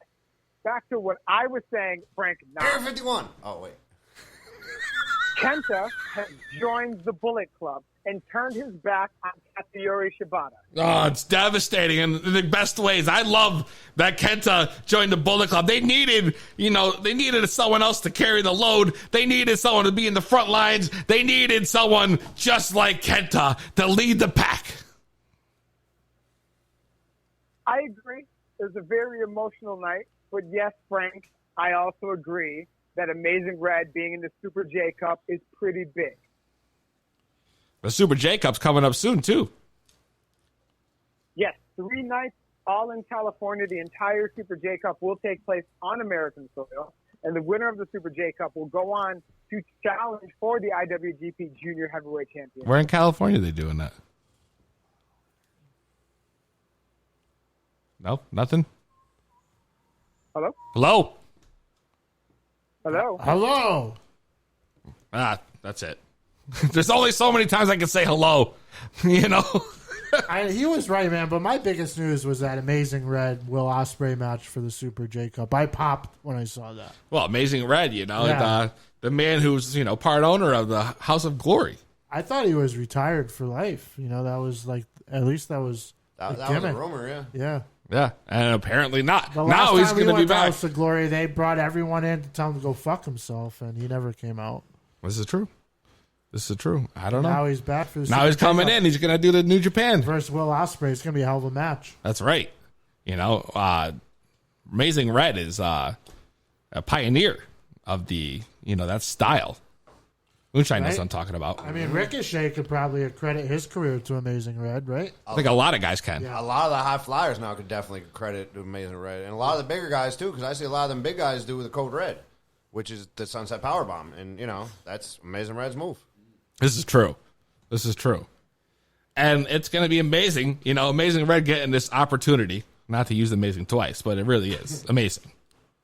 back to what I was saying, Frank. Area 51. Oh, wait. Kenta has joined the Bullet Club and turned his back on Katsuyori Shibata. Oh, it's devastating in the best ways. I love that Kenta joined the Bullet Club. They needed someone else to carry the load. They needed someone to be in the front lines. They needed someone just like Kenta to lead the pack. I agree. It was a very emotional night. But yes, Frank, I also agree that Amazing Red being in the Super J Cup is pretty big. The Super J Cup's coming up soon, too. Yes, 3 nights all in California. The entire Super J Cup will take place on American soil. And the winner of the Super J Cup will go on to challenge for the IWGP Junior Heavyweight Championship. Where in California are they doing that? No, nothing? Hello? Hello? Hello? Hello. Ah, that's it. There's only so many times I can say hello, you know? He was right, man. But my biggest news was that Amazing Red Will Ospreay match for the Super J Cup. I popped when I saw that. Well, Amazing Red, you know, Yeah. the man who's, you know, part owner of the House of Glory. I thought he was retired for life. You know, that was like, at least that was That was a rumor, yeah. Yeah. Yeah, and apparently not. The Now last he's time we going to be went to back. House of Glory, they brought everyone in to tell him to go fuck himself, and he never came out. This is true. I don't know. Now he's back for the Now he's Super coming J Cup in. He's going to do the New Japan. versus Will Ospreay. It's going to be a hell of a match. That's right. You know, Amazing Red is a pioneer of the, you know, that style. Moonshine knows Right? what I'm talking about. I mean, Ricochet could probably accredit his career to Amazing Red, right? I think a lot of guys can. A lot of the high flyers now could definitely credit to Amazing Red. And a lot of the bigger guys, too, because I see a lot of them big guys do with the Code Red, which is the Sunset Powerbomb. And, you know, that's Amazing Red's move. This is true. And it's going to be amazing. You know, Amazing Red getting this opportunity, not to use amazing twice, but it really is amazing.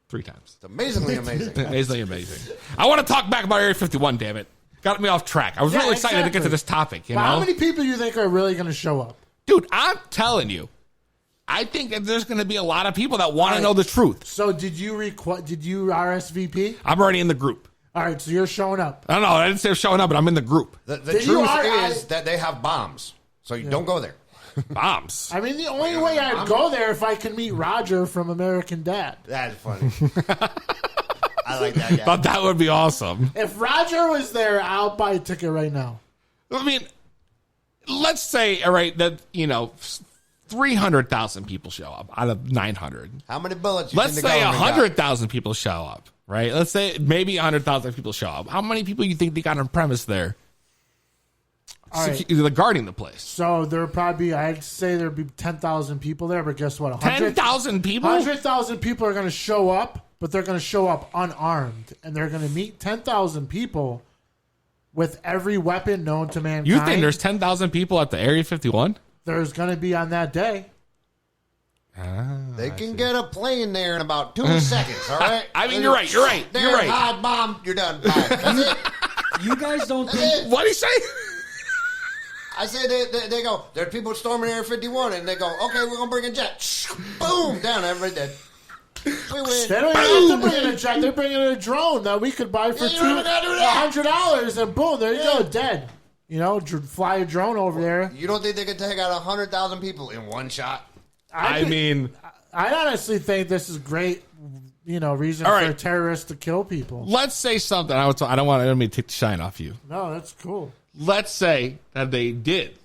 3 times. It's amazingly amazing. Amazingly amazing. I want to talk back about Area 51, damn it. Got me off track. I was really excited to get to this topic, you But know? how many people do you think are really going to show up? Dude, I'm telling you, I think that there's going to be a lot of people that want to know the truth. So did you RSVP? I'm already in the group. All right, so you're showing up. I don't know. I didn't say I'm showing up, but I'm in the group. The truth is that they have bombs, so you don't go there. Bombs. I mean, the only way I'd go there if I can meet Roger from American Dad. That's funny. I like that guy. But that would be awesome. If Roger was there, I'll buy a ticket right now. I mean, let's say, all right, that, you know, 300,000 people show up out of 900. How many bullets you Let's think the say government got? 100,000 people show up, right? Let's say maybe 100,000 people show up. How many people you think they got on premise there? All right. Guarding the place. So there would probably be, I'd say there'd be 10,000 people there, but guess what? 10,000 people? 100,000 people are going to show up, but they're going to show up unarmed. And they're going to meet 10,000 people with every weapon known to mankind. You think there's 10,000 people at the Area 51? There's going to be on that day. They can get a plane there in about 2 seconds, all right? I mean, you're right. There, hide bomb, you're done. Bye. That's it. You guys don't That's think... it. What did he say? I said they go, there are people storming Area 51, and they go, okay, we're going to bring a jet. Boom, down, everybody dead. We win. They don't even have to bring in a jet. They're bringing in a drone that we could buy for you don't even gotta do that. $100, and boom, there you go, dead. fly a drone over there. You don't think they could take out 100,000 people in one shot? I mean, I honestly think this is great, reason All for right. terrorists to kill people. let's say something. I don't want me to take the shine off you. No, that's cool. Let's say that they did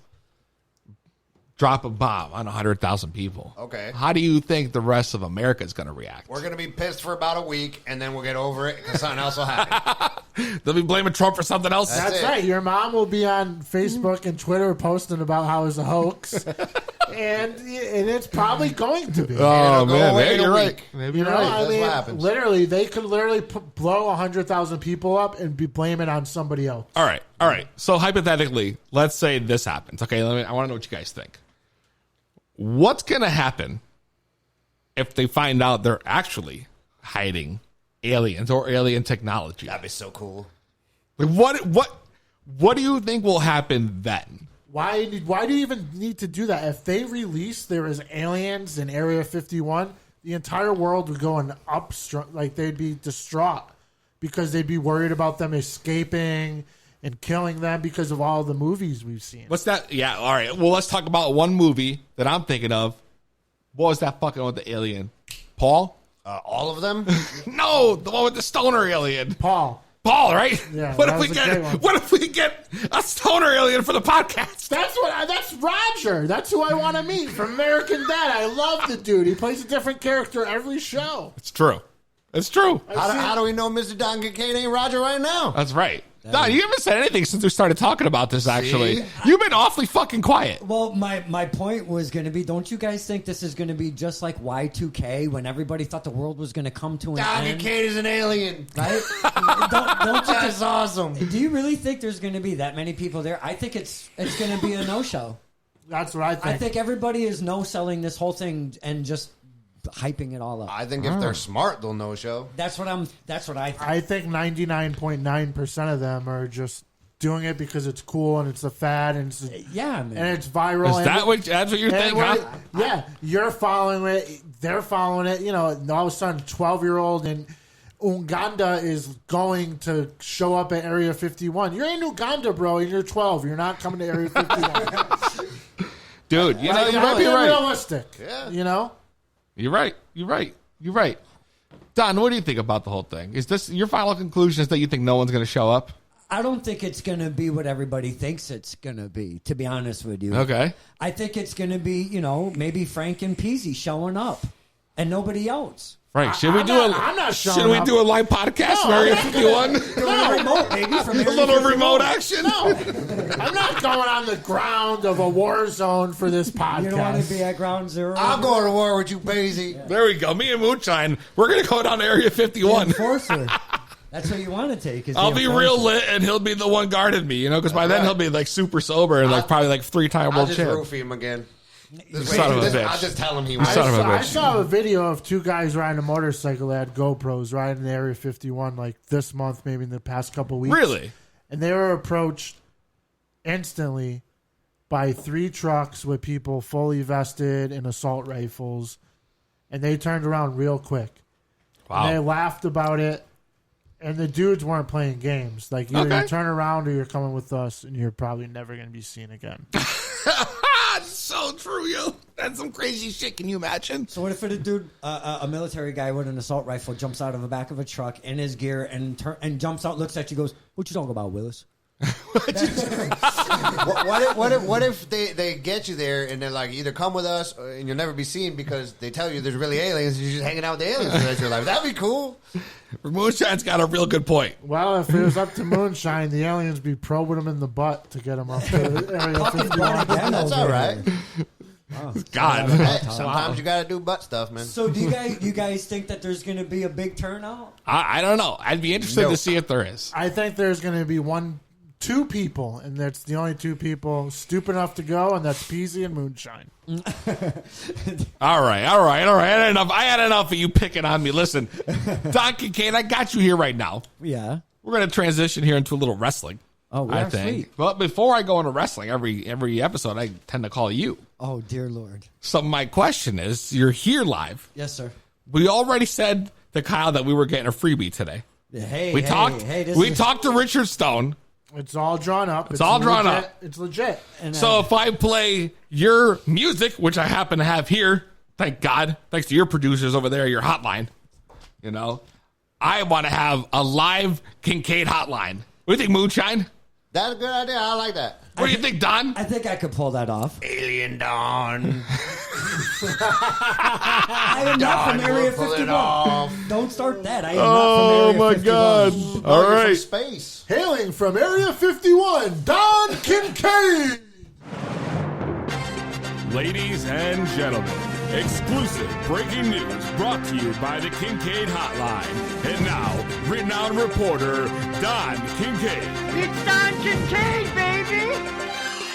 drop a bomb on 100,000 people. Okay. How do you think the rest of America is going to react? We're going to be pissed for about a week, and then we'll get over it because something else will happen. They'll be blaming Trump for something else. That's right. Your mom will be on Facebook and Twitter posting about how it's a hoax, and it's probably going to be. Oh, It'll go man. away Maybe in a you're right. week. Maybe You you're know, right. I That's mean, what happens. literally, they could literally blow 100,000 people up and be blaming on somebody else. All right. So hypothetically, let's say this happens. Okay, I want to know what you guys think. What's going to happen if they find out they're actually hiding aliens or alien technology? That'd be so cool. Like, what do you think will happen then? Why do you even need to do that? If they release there is aliens in Area 51, the entire world would go in like they'd be distraught because they'd be worried about them escaping and killing them because of all the movies we've seen. What's that? Yeah, all right. Well, let's talk about one movie that I'm thinking of. What was that fucking one with the alien? Paul? All of them? No, the one with the stoner alien. Paul, right? Yeah, What that if we was a great one. get? What if we get a stoner alien for the podcast? That's Roger. That's who I want to meet from American Dad. I love the dude. He plays a different character every show. It's true. It's true. How do we know Mr. Don Kincaid ain't Roger right now? That's right. Don, you haven't said anything since we started talking about this, actually. See? You've been awfully fucking quiet. Well, my point was going to be, don't you guys think this is going to be just like Y2K when everybody thought the world was going to come to an Don end? Kincaid is an alien. Right? don't you That's awesome. Do you really think there's going to be that many people there? I think it's going to be a no-show. That's what I think. I think everybody is no-selling this whole thing and just hyping it all up. I think if they're smart, they'll no show. That's what I think. I think 99.9% of them are just doing it because it's cool and it's a fad and it's Yeah, man. and it's viral. That's what you think, huh? Yeah, you're following it. They're following it. All of a sudden, 12-year-old in Uganda is going to show up at Area 51. You're in Uganda, bro, and you're 12. You're not coming to Area 51. Dude, you might be Be right. realistic. Yeah. You're right. Don, what do you think about the whole thing? Is this your final conclusion is that you think no one's going to show up? I don't think it's going to be what everybody thinks it's going to be, to be honest with you. Okay. I think it's going to be, maybe Frank and Peasy showing up and nobody else. Frank, should we do a live podcast in Area 51? A remote, maybe, from A Area little 51. remote action? No, I'm not going on the ground of a war zone for this podcast. You don't want to be at ground zero? I'll go to war with you, Paisy. There we go. Me and Moonshine, we're going to go down to Area 51. Enforcer. That's what you want to take. Is I'll the be enforcer. real lit, and he'll be the one guarding me, because by then he'll be like super sober and probably like 3-time I'll world just champ. roofie him again. Son of a bitch. I'll just tell him he You was. son of a I bitch. saw a video of two guys riding a motorcycle that had GoPros riding the Area 51 like this month, maybe in the past couple weeks. Really? And they were approached instantly by 3 trucks with people fully vested in assault rifles, and they turned around real quick. Wow. And they laughed about it, and the dudes weren't playing games. Like, either you turn around or you're coming with us, and you're probably never going to be seen again. So true, yo. That's some crazy shit. Can you imagine? So what if a dude, a military guy with an assault rifle, jumps out of the back of a truck in his gear and jumps out, looks at you, goes, "What you talking about, Willis?" What if they get you there and they're like, either come with us and you'll never be seen because they tell you there's really aliens and you're just hanging out with the aliens for the rest of your life? That'd be cool. Moonshine's got a real good point. Well, if it was up to Moonshine, the aliens be probing him in the butt to get him up to Area 51. That's all right. God. Hey, sometimes you got to do butt stuff, man. So do you guys think that there's going to be a big turnout? I don't know. I'd be interested to see if there is. I think there's going to be 2 people, and that's the only 2 people stupid enough to go, and that's Peasy and Moonshine. All right. I had enough of you picking on me. Listen, Don Kincaid, I got you here right now. Yeah. We're going to transition here into a little wrestling. Oh, I think. sweet. But before I go into wrestling, every episode, I tend to call you. Oh, dear Lord. So my question is, you're here live. Yes, sir. We already said to Kyle that we were getting a freebie today. Hey, We talked to Richard Stone. It's all drawn up. It's all drawn legit. up. It's legit. And, So if I play your music, which I happen to have here, thank God, thanks to your producers over there, your hotline, you know, I want to have a live Kincaid hotline. What do you think, Moonshine? That's a good idea. I like that. What do you think, Don? I think I could pull that off. Alien Dawn. I am not from Area Pull it 51. off. Don't start that. I am Oh, not from my Area 51. God. All You're right. from space. Hailing from Area 51, Don Kincaid. Ladies and gentlemen, exclusive breaking news brought to you by the Kincaid Hotline. And now, renowned reporter Don Kincaid. It's Don Kincaid, baby!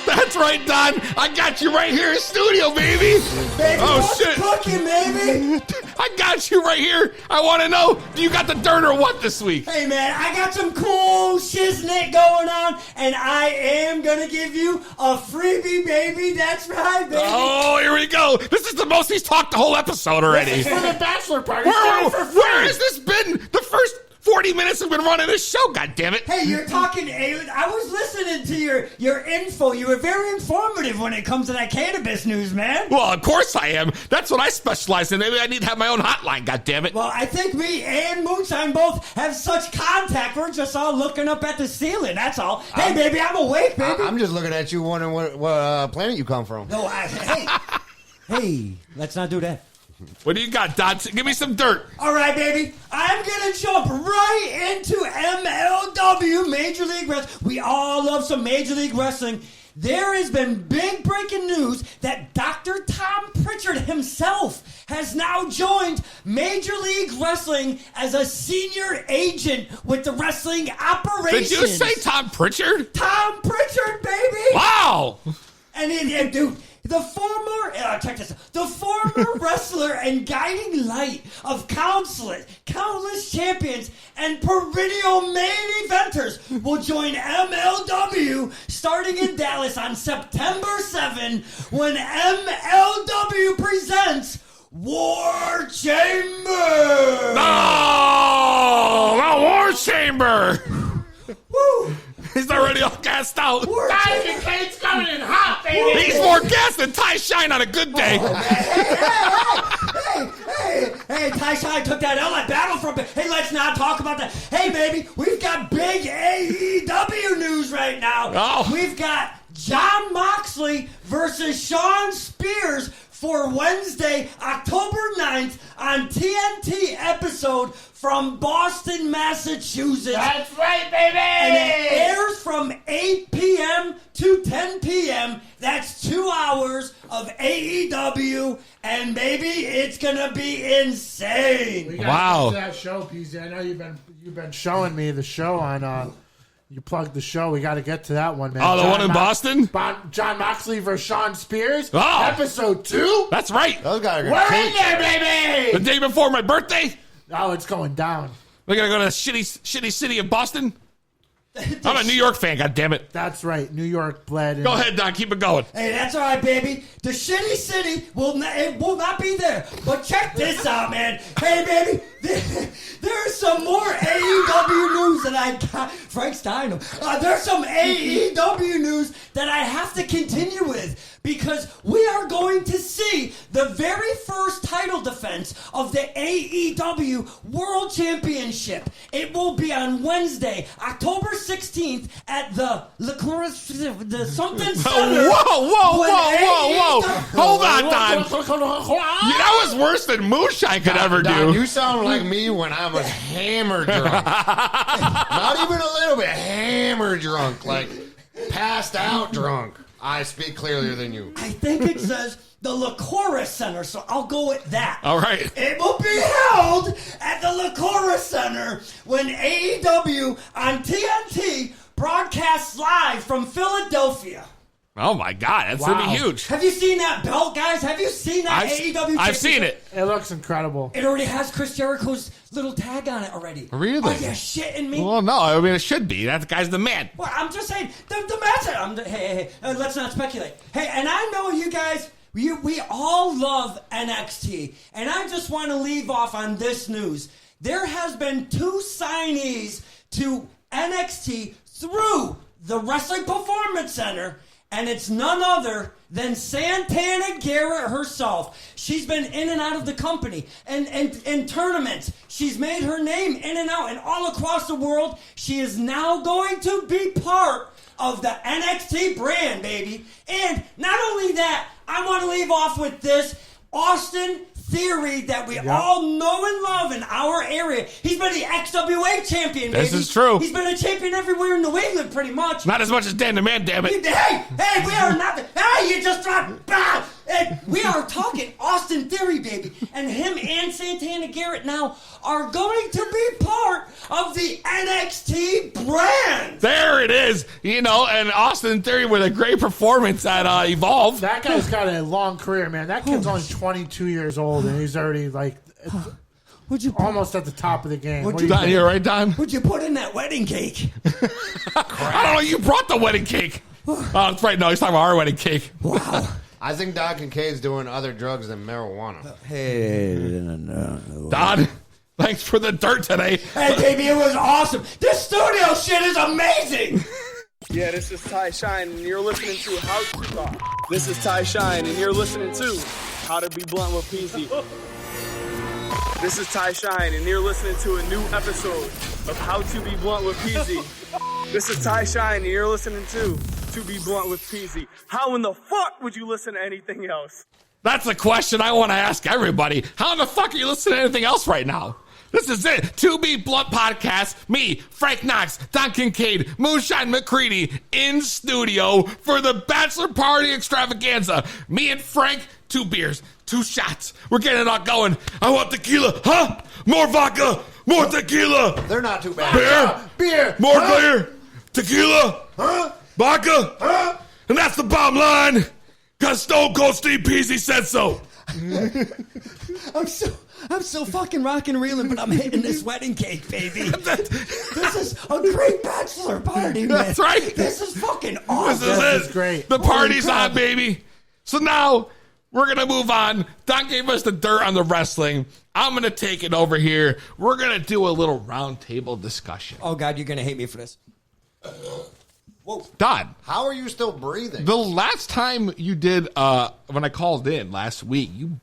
That's right, Don. I got you right here in studio, baby. Baby, Oh, what's shit. cooking, baby? I got you right here. I want to know, do you got the dirt or what this week? Hey, man, I got some cool shiznit going on, and I am going to give you a freebie, baby. That's right, baby. Oh, here we go. This is the most he's talked the whole episode already. For the bachelor party. Where has this been? The first 40 minutes have been running this show, goddammit. Hey, you're talking alien. I was listening to your info. You were very informative when it comes to that cannabis news, man. Well, of course I am. That's what I specialize in. Maybe I need to have my own hotline, goddammit. Well, I think me and Moonshine both have such contact. We're just all looking up at the ceiling. That's all. Hey, baby, I'm awake, baby. I'm just looking at you wondering what planet you come from. No, hey, let's not do that. What do you got, Don? Give me some dirt. All right, baby. I'm going to jump right into MLW, Major League Wrestling. We all love some Major League Wrestling. There has been big breaking news that Dr. Tom Pritchard himself has now joined Major League Wrestling as a senior agent with the wrestling operations. Did you say Tom Pritchard? Tom Pritchard, baby! Wow! And dude, the former, the former wrestler and guiding light of countless champions and perennial main eventers will join MLW starting in Dallas on September 7 when MLW presents War Chamber. No! The War Chamber! Woo! He's already all gassed out. Don Kincaid's coming in hot, baby. He's more gas than Ty Shine on a good day. Hey, Ty Shine took that L at Battle from. Hey, let's not talk about that. Hey, baby, we've got big AEW news right now. Oh. We've got Jon Moxley versus Shawn Spears for Wednesday, October 9th on TNT episode from Boston, Massachusetts. That's right, baby! And it airs from 8 p.m. to 10 p.m. That's 2 hours of AEW, and baby, it's gonna be insane. We gotta Wow. get to that show, PZ. I know you've been showing me the show on. You plugged the show. We got to get to that one, man. Oh, the one in Boston? Jon Moxley versus Shawn Spears. Oh. Episode 2. That's right. Those guys are We're gonna in there, baby. The day before my birthday, Oh, it's going down. we're going to go to the shitty city of Boston. I'm a New York fan, goddammit. That's right. New York bled. Go ahead, Don. Keep it going. Hey, that's all right, baby. The shitty city will not be there. But check this out, man. Hey, baby, there's some more AEW news that I got. Frank's dying. There's some AEW news that I have to continue with because we are going to see the very first title defense of the AEW World Championship. It will be on Wednesday, October 16th at the something center. Whoa. Hold on, Don. That was worse than Moonshine could ever Don, do. you sound like me when I was hammered drunk. Not even a little bit. Hammered drunk. Like passed out drunk. I speak clearer than you. I think it says the Lacora Center, so I'll go with that. All right. It will be held at the Lacora Center when AEW on TNT broadcasts live from Philadelphia. Oh, my God. That's going to be huge. Have you seen that belt, guys? Have you seen that AEW? I've seen it. It looks incredible. It already has Chris Jericho's little tag on it already. Really? Are you shitting me? Well, no. I mean, it should be. That guy's the man. Well, I'm just saying, the match. Hey, let's not speculate. Hey, and I know you guys, we all love NXT, and I just want to leave off on this news. There has been 2 signees to NXT through the Wrestling Performance Center, and it's none other than Santana Garrett herself. She's been in and out of the company and in tournaments. She's made her name in and out and all across the world. She is now going to be part of the NXT brand, baby. And not only that, I want to leave off with this. Austin Theory, that we all know and love in our area. He's been the XWA champion, baby. This is true. He's been a champion everywhere in New England, pretty much. Not as much as Dan the Man, damn it. Hey, we are not. Hey, you just dropped. Bah! And we are talking Austin Theory, baby. And him and Santana Garrett now are going to be part of the NXT brand. There it is. You know, and Austin Theory with a great performance at Evolve. That guy's got a long career, man. That kid's only 22 years old, and he's already like almost at the top of the game. Don, you're right, Don? What'd you put in that wedding cake? I don't know. You brought the wedding cake. Oh, that's right. No, he's talking about our wedding cake. Wow. I think Don Kincaid's doing other drugs than marijuana. Hey, Don, thanks for the dirt today. Hey, baby, it was awesome. This studio shit is amazing. Yeah, this is Ty Shine, and you're listening to How to Talk. This is Ty Shine, and you're listening to How to Be Blunt with PZ. This is Ty Shine, and you're listening to a new episode of How to Be Blunt with PZ. This is Ty Shine, and you're listening to Be Blunt with PZ. How in the fuck would you listen to anything else? That's a question I want to ask everybody. How in the fuck are you listening to anything else right now? This is it. To Be Blunt Podcast. Me, Frank Knox, Don Kincaid, Moonshine McCready in studio for the Bachelor Party Extravaganza. Me and Frank, 2 beers, 2 shots. We're getting it all going. I want tequila. Huh? More vodka. More tequila. They're not too bad. Beer. More beer. Tequila. Huh? Vodka. Huh? And that's the bottom line. Because Stone Cold Steve Peasy said so. I'm so fucking rockin' and reeling, but I'm hitting this wedding cake, baby. This is a great bachelor party, man. That's right. This is fucking awesome. This is great. The party's on, baby. So now we're going to move on. Don gave us the dirt on the wrestling. I'm going to take it over here. We're going to do a little round table discussion. Oh, God, you're going to hate me for this. Whoa. Don. How are you still breathing? The last time you did, when I called in last week, you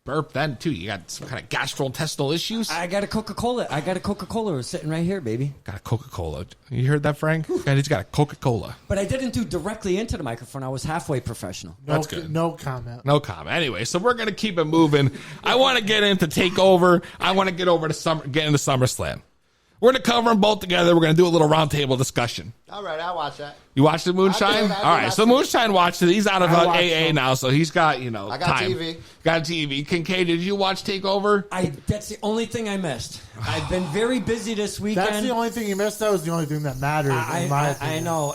burped then, too. You got some kind of gastrointestinal issues? I got a Coca-Cola. It was sitting right here, baby. Got a Coca-Cola. You heard that, Frank? And he's got a Coca-Cola. But I didn't do directly into the microphone. I was halfway professional. That's good. No comment. No comment. Anyway, so we're going to keep it moving. I want to get into TakeOver. I want to get into SummerSlam. We're going to cover them both together. We're going to do a little roundtable discussion. All right, I'll watch that. You watched the Moonshine? I did, all right, so Moonshine watched it. He's out of AA now, so he's got, I got time. TV. Got TV. Kincaid, did you watch TakeOver? That's the only thing I missed. I've been very busy this weekend. That's the only thing you missed. That was the only thing that mattered, in my opinion. I know.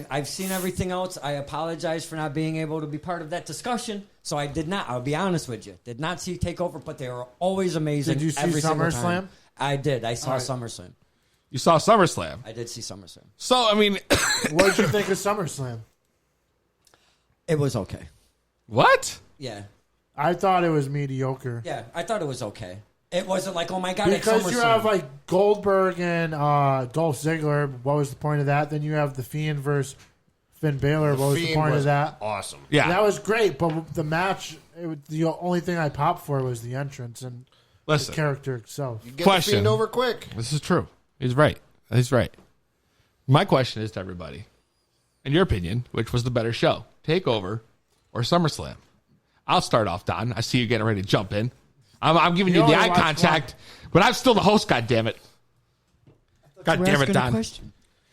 I've seen everything else. I apologize for not being able to be part of that discussion. So I did not. I'll be honest with you. Did not see TakeOver, but they were always amazing. Did you see every single SummerSlam? time. I did. I saw SummerSlam. You saw SummerSlam? I did see SummerSlam. So, I mean... What did you think of SummerSlam? It was okay. What? Yeah. I thought it was mediocre. Yeah, I thought it was okay. It wasn't like, oh my God, it's because you SummerSlam. have like Goldberg and Dolph Ziggler. What was the point of that? Then you have the Fiend versus Finn Balor. What was the point of that? Awesome. Yeah, that was great. But the match, the only thing I popped for was the entrance and the character itself. You get the Fiend over quick. This is true. He's right. He's right. My question is to everybody, in your opinion, which was the better show, TakeOver or SummerSlam? I'll start off, Don. I see you getting ready to jump in. I'm giving you the eye contact, but I'm still the host, goddammit. God damn it, Don. He's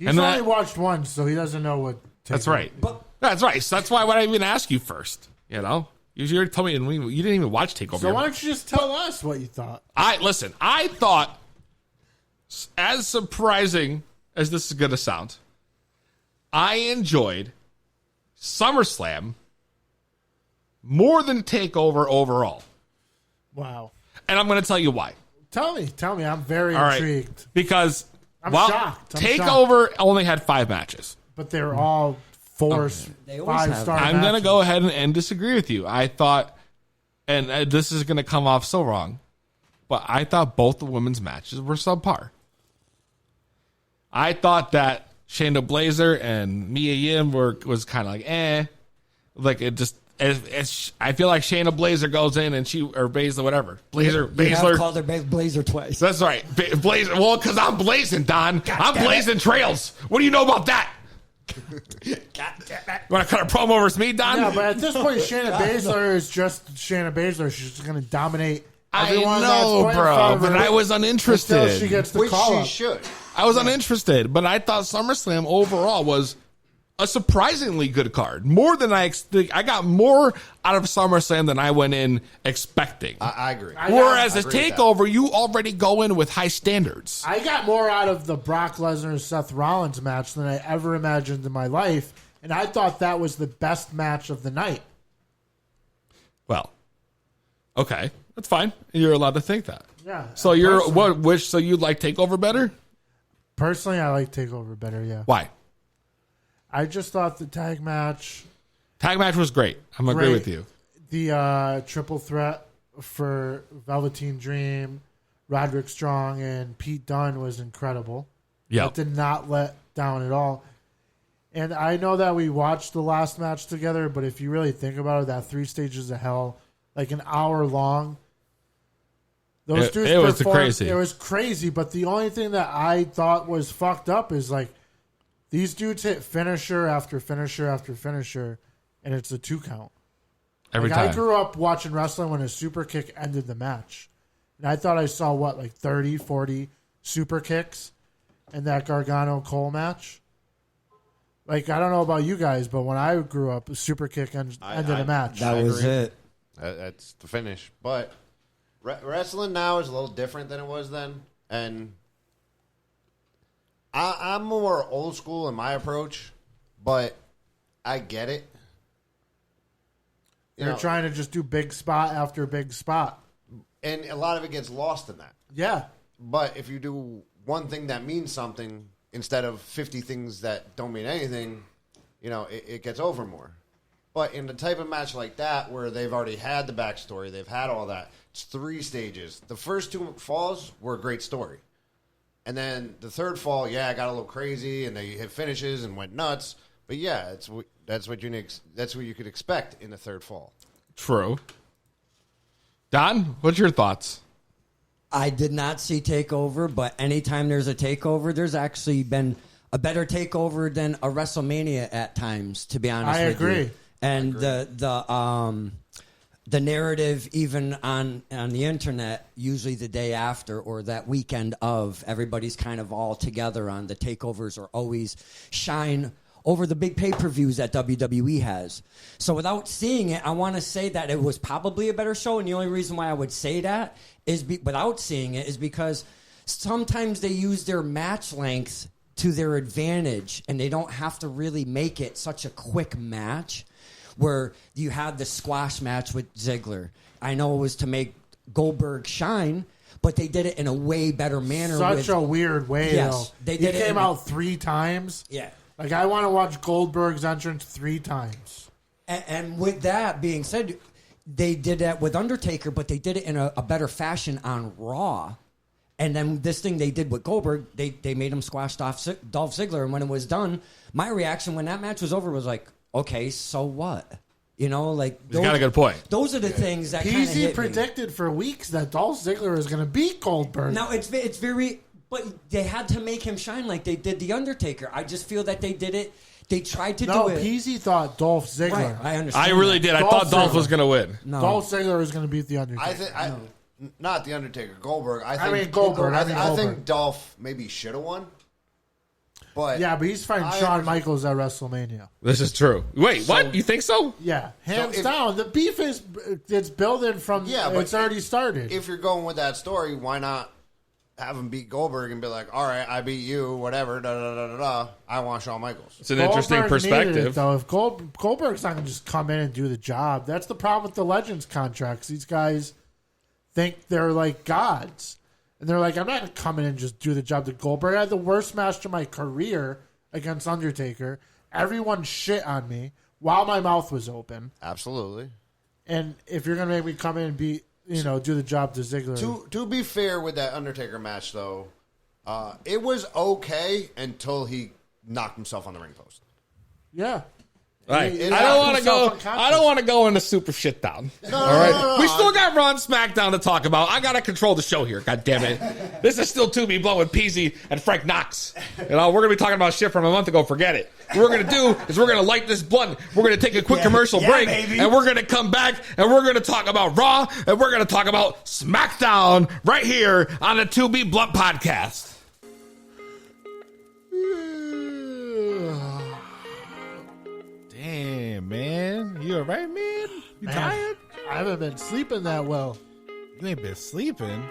only watched one, so he doesn't know what. That's right. That's right. So that's why I didn't even ask you first. You know, you already told me you didn't even watch TakeOver. So why don't you just tell us what you thought? Listen. I thought, as surprising as this is going to sound, I enjoyed SummerSlam more than TakeOver overall. Wow. And I'm going to tell you why. Tell me. I'm very All intrigued. Right. Because I'm shocked. TakeOver only had 5 matches. But they were all 5-star I'm going to go ahead and disagree with you. I thought, and this is going to come off so wrong, but I thought both the women's matches were subpar. I thought that Shayna Blazer and Mia Yim was kind of like, like it just. I feel like Shayna Blazer goes in and or Baszler, whatever. Baszler called her Blazer twice. That's right, Blazer. Well, because I'm blazing, Don. I'm blazing trails. What do you know about that? You want to cut a promo over me, Don? Yeah, but at this point, Shayna Baszler is just Shayna Baszler. She's just going to dominate everyone. I know, bro, but I was uninterested. Until she gets the call up. Should. I was uninterested, but I thought SummerSlam overall was a surprisingly good card. More than I got more out of SummerSlam than I went in expecting. I agree. Whereas a TakeOver, you already go in with high standards. I got more out of the Brock Lesnar Seth Rollins match than I ever imagined in my life, and I thought that was the best match of the night. Well, okay, that's fine. You're allowed to think that. Yeah. So so you like TakeOver better? Personally, I like TakeOver better. Yeah. Why? I just thought the tag match was great. I'm agree with you. The triple threat for Velveteen Dream, Roderick Strong, and Pete Dunne was incredible. Yeah, that did not let down at all. And I know that we watched the last match together, but if you really think about it, that 3 Stages of Hell, like an hour long. Those dudes it was performed, crazy. It was crazy, but the only thing that I thought was fucked up is like, these dudes hit finisher after finisher after finisher, and it's a 2 count. Every time. I grew up watching wrestling when a super kick ended the match. And I thought I saw, 30, 40 super kicks in that Gargano-Cole match? Like, I don't know about you guys, but when I grew up, a super kick ended a match. That was it. That's the finish. But wrestling now is a little different than it was then. And I'm more old school in my approach, but I get it. They're trying to just do big spot after big spot. And a lot of it gets lost in that. Yeah. But if you do one thing that means something instead of 50 things that don't mean anything, it gets over more. But in the type of match like that where they've already had the backstory, they've had all that, it's 3 stages. The first 2 falls were a great story. And then the third fall, I got a little crazy, and they hit finishes and went nuts. But that's what you could expect in the third fall. True. Don, what's your thoughts? I did not see TakeOver, but anytime there's a TakeOver, there's actually been a better TakeOver than a WrestleMania at times. To be honest, I with agree. You. And the narrative, even on the internet, usually the day after or that weekend of, everybody's kind of all together on the takeovers or always shine over the big pay-per-views that WWE has. So without seeing it, I want to say that it was probably a better show, and the only reason why I would say that is without seeing it is because sometimes they use their match length to their advantage, and they don't have to really make it such a quick match. Where you had the squash match with Ziggler. I know it was to make Goldberg shine, but they did it in a way better manner. Such a weird way, yes, though. He came out 3 times. Yeah. Like, I want to watch Goldberg's entrance 3 times. And with that being said, they did that with Undertaker, but they did it in a better fashion on Raw. And then this thing they did with Goldberg, they made him squash Dolph Ziggler. And when it was done, my reaction when that match was over was like, okay, so what? He's got a good point. Those are the things that kind of hit me. predicted for weeks that Dolph Ziggler is going to beat Goldberg. No, it's very... But they had to make him shine like they did The Undertaker. I just feel that they did it... They tried to do it. No, Peasy thought Dolph Ziggler. Right, I understand. I really did. I thought Dolph was going to win. No. Dolph Ziggler was going to beat The Undertaker. Not The Undertaker, Goldberg. I think Goldberg. I think Dolph maybe should have won. But he's fighting Shawn Michaels at WrestleMania. This is true. Wait, what? You think so? Yeah, hands down. The beef it's building from. Yeah, but it's already started. If you're going with that story, why not have him beat Goldberg and be like, "All right, I beat you, whatever." Da da da da da. I want Shawn Michaels. It's an interesting perspective. Though, if Goldberg's not going to just come in and do the job, that's the problem with the Legends contracts. These guys think they're like gods. And they're like, I'm not going to come in and just do the job to Goldberg. I had the worst match of my career against Undertaker. Everyone shit on me while my mouth was open. Absolutely. And if you're going to make me come in and do the job to Ziggler. To be fair with that Undertaker match, though, it was okay until he knocked himself on the ring post. Yeah. Right. He I don't want to go. himself I don't want to go into super shit down. All right. We still got Raw and SmackDown to talk about. I gotta control the show here. God damn it. This is still To Be Blunt with Peasy and Frank Knox. You know, we're gonna be talking about shit from a month ago. Forget it. What we're gonna do is we're gonna light this blunt. We're gonna take a quick commercial break, baby. and we're gonna come back and we're gonna talk about Raw and we're gonna talk about SmackDown right here on the To Be Blunt podcast. Damn, man. You all right, man? You tired? I haven't been sleeping that well. You ain't been sleeping?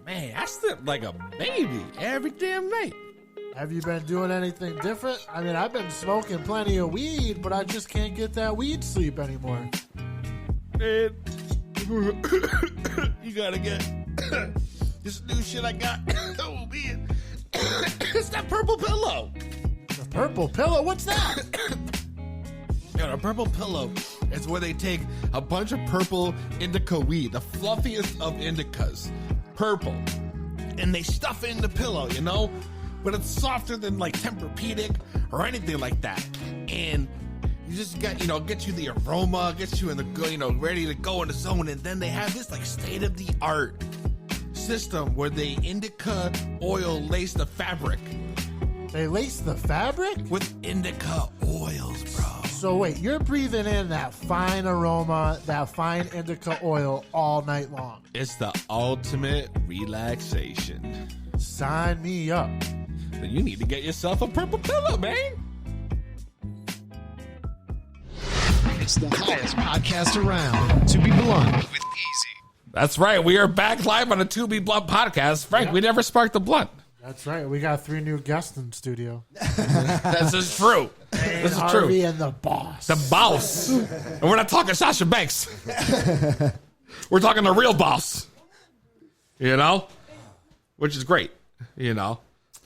Man, I slept like a baby every damn night. Have you been doing anything different? I mean, I've been smoking plenty of weed, but I just can't get that weed sleep anymore. Man, you gotta get this new shit I got. Oh, man. It's that purple pillow. The purple pillow? What's that? Yeah, a purple pillow is where they take a bunch of purple indica weed, the fluffiest of indicas, purple, and they stuff it in the pillow, you know? But it's softer than like Tempur-Pedic or anything like that. And you just got, get you the aroma, get you in the, ready to go in the zone. And then they have this like state-of-the-art system where they indica oil lace the fabric. They lace the fabric? With indica oils, bro. So wait, you're breathing in that fine aroma, that fine indica oil all night long. It's the ultimate relaxation. Sign me up. Then you need to get yourself a purple pillow, man. It's the highest podcast around. To Be Blunt with Peasy. That's right. We are back live on the To Be Blunt podcast. Frank, we never sparked the blunt. That's right. We got 3 new guests in the studio. This is true. This is true. Harvey and the boss. The boss. And we're not talking Sasha Banks. We're talking the real boss. Which is great.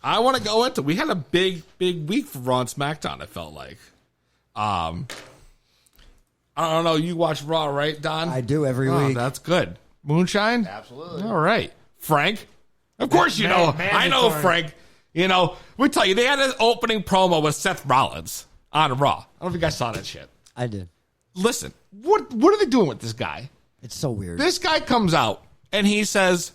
I want to go into, we had a big week for Raw and SmackDown, it felt like. I don't know, you watch Raw, right, Don? I do every week. That's good. Moonshine? Absolutely. All right. Frank? Of course you know. I know Frank. We tell you, they had an opening promo with Seth Rollins on Raw. I don't know if you guys saw that shit. I did. Listen, what are they doing with this guy? It's so weird. This guy comes out and he says,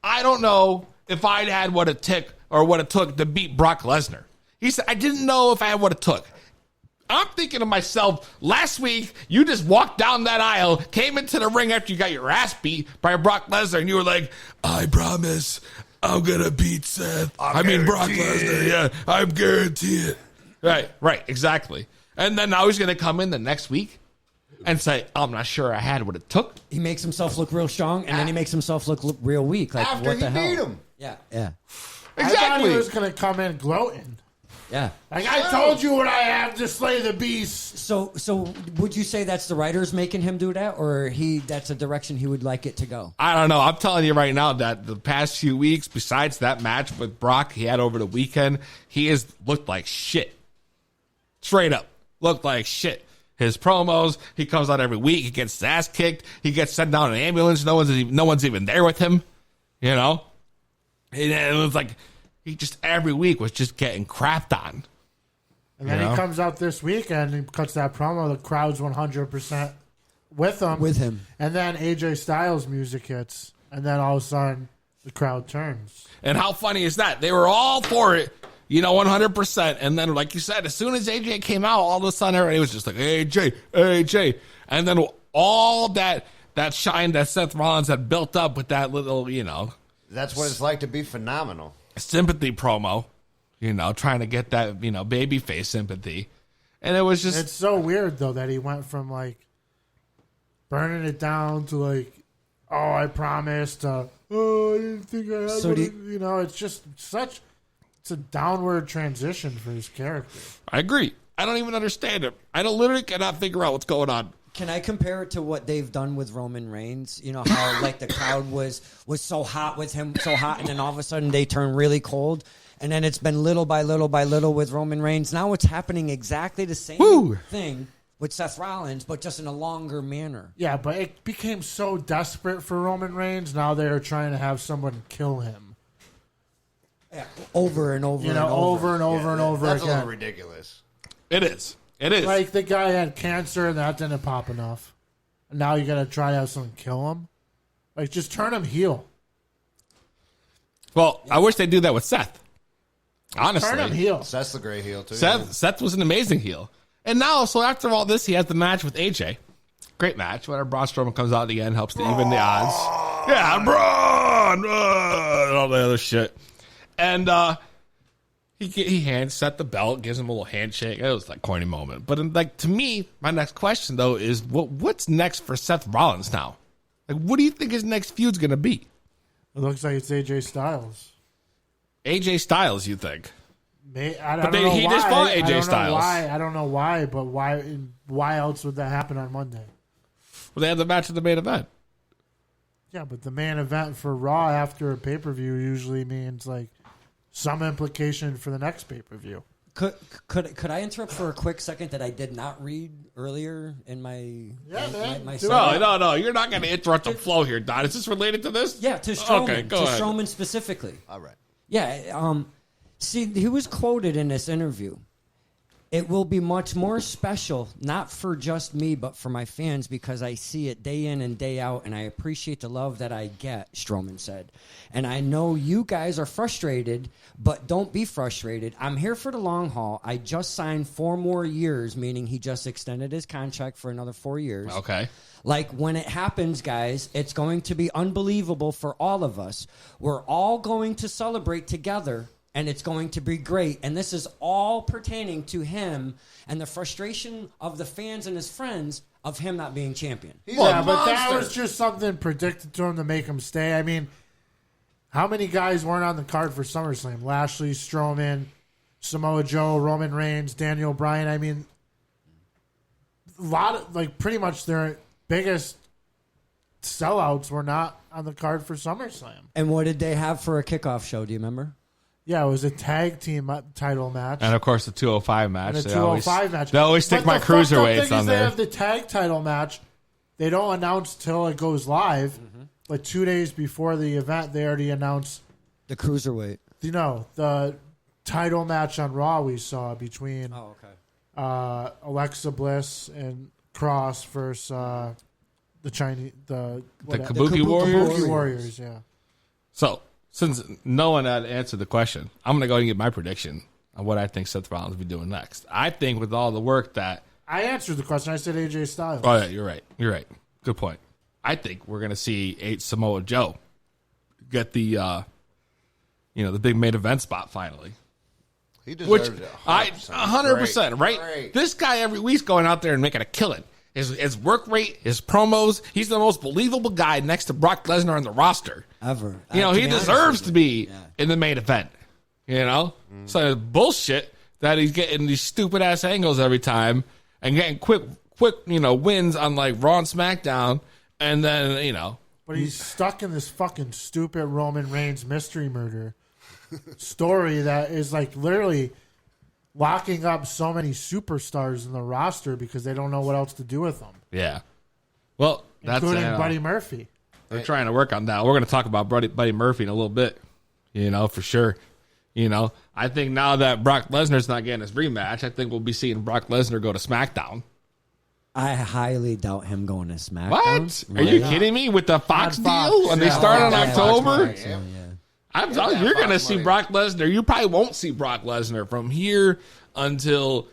I don't know if I'd had what it took to beat Brock Lesnar. He said, I didn't know if I had what it took. I'm thinking to myself, last week, you just walked down that aisle, came into the ring after you got your ass beat by Brock Lesnar, and you were like, I promise I'm going to beat Seth. Brock Lesnar. Yeah, I guarantee it. Right, exactly. And then now he's going to come in the next week and say, I'm not sure I had what it took. He makes himself look real strong, and then he makes himself look real weak. Like, After what the hell? he beat him. Yeah. I thought he was going to come in gloating. Yeah. Like, I told you what I have to slay the beast. So would you say that's the writers making him do that, or that's a direction he would like it to go? I don't know. I'm telling you right now that the past few weeks, besides that match with Brock he had over the weekend, he has looked like shit. Straight up. Looked like shit. His promos, he comes out every week, he gets his ass kicked, he gets sent down in an ambulance, no one's even there with him. And it was like he just every week was just getting crapped on. And then he comes out this weekend and cuts that promo. The crowd's 100% with him. And then AJ Styles' music hits. And then all of a sudden, the crowd turns. And how funny is that? They were all for it, 100%. And then, like you said, as soon as AJ came out, all of a sudden, everybody was just like, AJ. And then all that shine that Seth Rollins had built up with that little, That's what it's like to be phenomenal. Sympathy promo, trying to get that, babyface sympathy. And it was just... It's so weird, though, that he went from, like, burning it down to, like, oh, I promised, I didn't think I had it's just it's a downward transition for his character. I agree. I don't even understand it. I literally cannot figure out what's going on. Can I compare it to what they've done with Roman Reigns? How like the crowd was so hot with him, so hot, and then all of a sudden they turn really cold. And then it's been little by little by little with Roman Reigns. Now it's happening exactly the same thing with Seth Rollins, but just in a longer manner. Yeah, but it became so desperate for Roman Reigns. Now they're trying to have someone kill him. over and over. You know, over and over and over That's a again. little ridiculous. It is. It is. Like the guy had cancer and that didn't pop enough. And now you got to try to have someone kill him. Like, just turn him heel. Well, I wish they'd do that with Seth. Honestly. Turn him heel. Seth's the great heel, too. Seth was an amazing heel. And now, so after all this, he has the match with AJ. Great match. Whenever Braun Strowman comes out at the end, helps to even the odds. Yeah, Braun! And all the other shit. And he set the belt, gives him a little handshake. It was like a corny moment. But like to me, my next question, though, is what's next for Seth Rollins now? Like, what do you think his next feud's going to be? It looks like it's AJ Styles. AJ Styles, you think? I don't know he why. just fought AJ I don't Styles. Know why. I don't know why, but why else would that happen on Monday? Well, they had the match at the main event. Yeah, but the main event for Raw after a pay-per-view usually means like some implication for the next pay-per-view. Could I interrupt for a quick second that I did not read earlier in my my No, you're not going to interrupt the flow here, Don. Is this related to this? Yeah, to Strowman. Okay, go ahead. Strowman specifically. All right. Yeah, see, he was quoted in this interview. It will be much more special, not for just me, but for my fans, because I see it day in and day out, and I appreciate the love that I get, Strowman said. And I know you guys are frustrated, but don't be frustrated. I'm here for the long haul. I just signed 4 more years, meaning he just extended his contract for another 4 years. Okay. Like, when it happens, guys, it's going to be unbelievable for all of us. We're all going to celebrate together, and it's going to be great. And this is all pertaining to him and the frustration of the fans and his friends of him not being champion. Yeah, but that was just something predicted to him to make him stay. I mean, how many guys weren't on the card for SummerSlam? Lashley, Strowman, Samoa Joe, Roman Reigns, Daniel Bryan. I mean, a lot of, like, pretty much their biggest sellouts were not on the card for SummerSlam. And what did they have for a kickoff show? Do you remember? Yeah, it was a tag team title match. And, of course, the 205 match. And the 205 match. They always stick my cruiserweights on They there. have the tag title match. They don't announce till it goes live. But 2 days before the event, they already announced the cruiserweight. The title match on Raw we saw between Alexa Bliss and Cross versus the Chinese the Kabuki Warriors. Kabuki Warriors, yeah. So, since no one had answered the question, I'm going to go and get my prediction on what I think Seth Rollins will be doing next. I think with all the work that... I answered the question. I said AJ Styles. Oh, yeah, you're right. You're right. Good point. I think we're going to see Samoa Joe get the big main event spot finally. He deserves it. 100%, right? Great. This guy every week's going out there and making a killing. His work rate, his promos, he's the most believable guy next to Brock Lesnar on the roster. Ever. He deserves to be in the main event. So it's bullshit that he's getting these stupid ass angles every time and getting quick wins on like Raw and SmackDown, and then But he's stuck in this fucking stupid Roman Reigns mystery murder story that is like literally locking up so many superstars in the roster because they don't know what else to do with them. Yeah. Well, that's including Buddy Murphy. They're trying to work on that. We're going to talk about Buddy Murphy in a little bit, for sure. I think now that Brock Lesnar's not getting his rematch, I think we'll be seeing Brock Lesnar go to SmackDown. I highly doubt him going to SmackDown. What? Are you kidding me? With the Fox deal? When they start in October? I'm telling you, you're going to see Brock Lesnar. You probably won't see Brock Lesnar from here until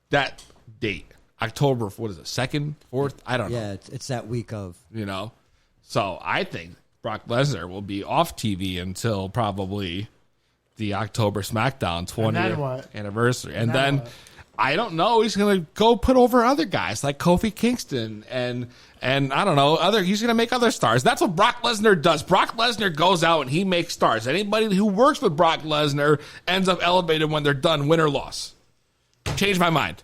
that date. October, what is it, 2nd, 4th? I don't know. Yeah, it's that week of. So I think Brock Lesnar will be off TV until probably the October SmackDown 20th anniversary. And then I don't know. He's going to go put over other guys like Kofi Kingston and I don't know, he's going to make other stars. That's what Brock Lesnar does. Brock Lesnar goes out and he makes stars. Anybody who works with Brock Lesnar ends up elevated when they're done, win or loss. Change my mind.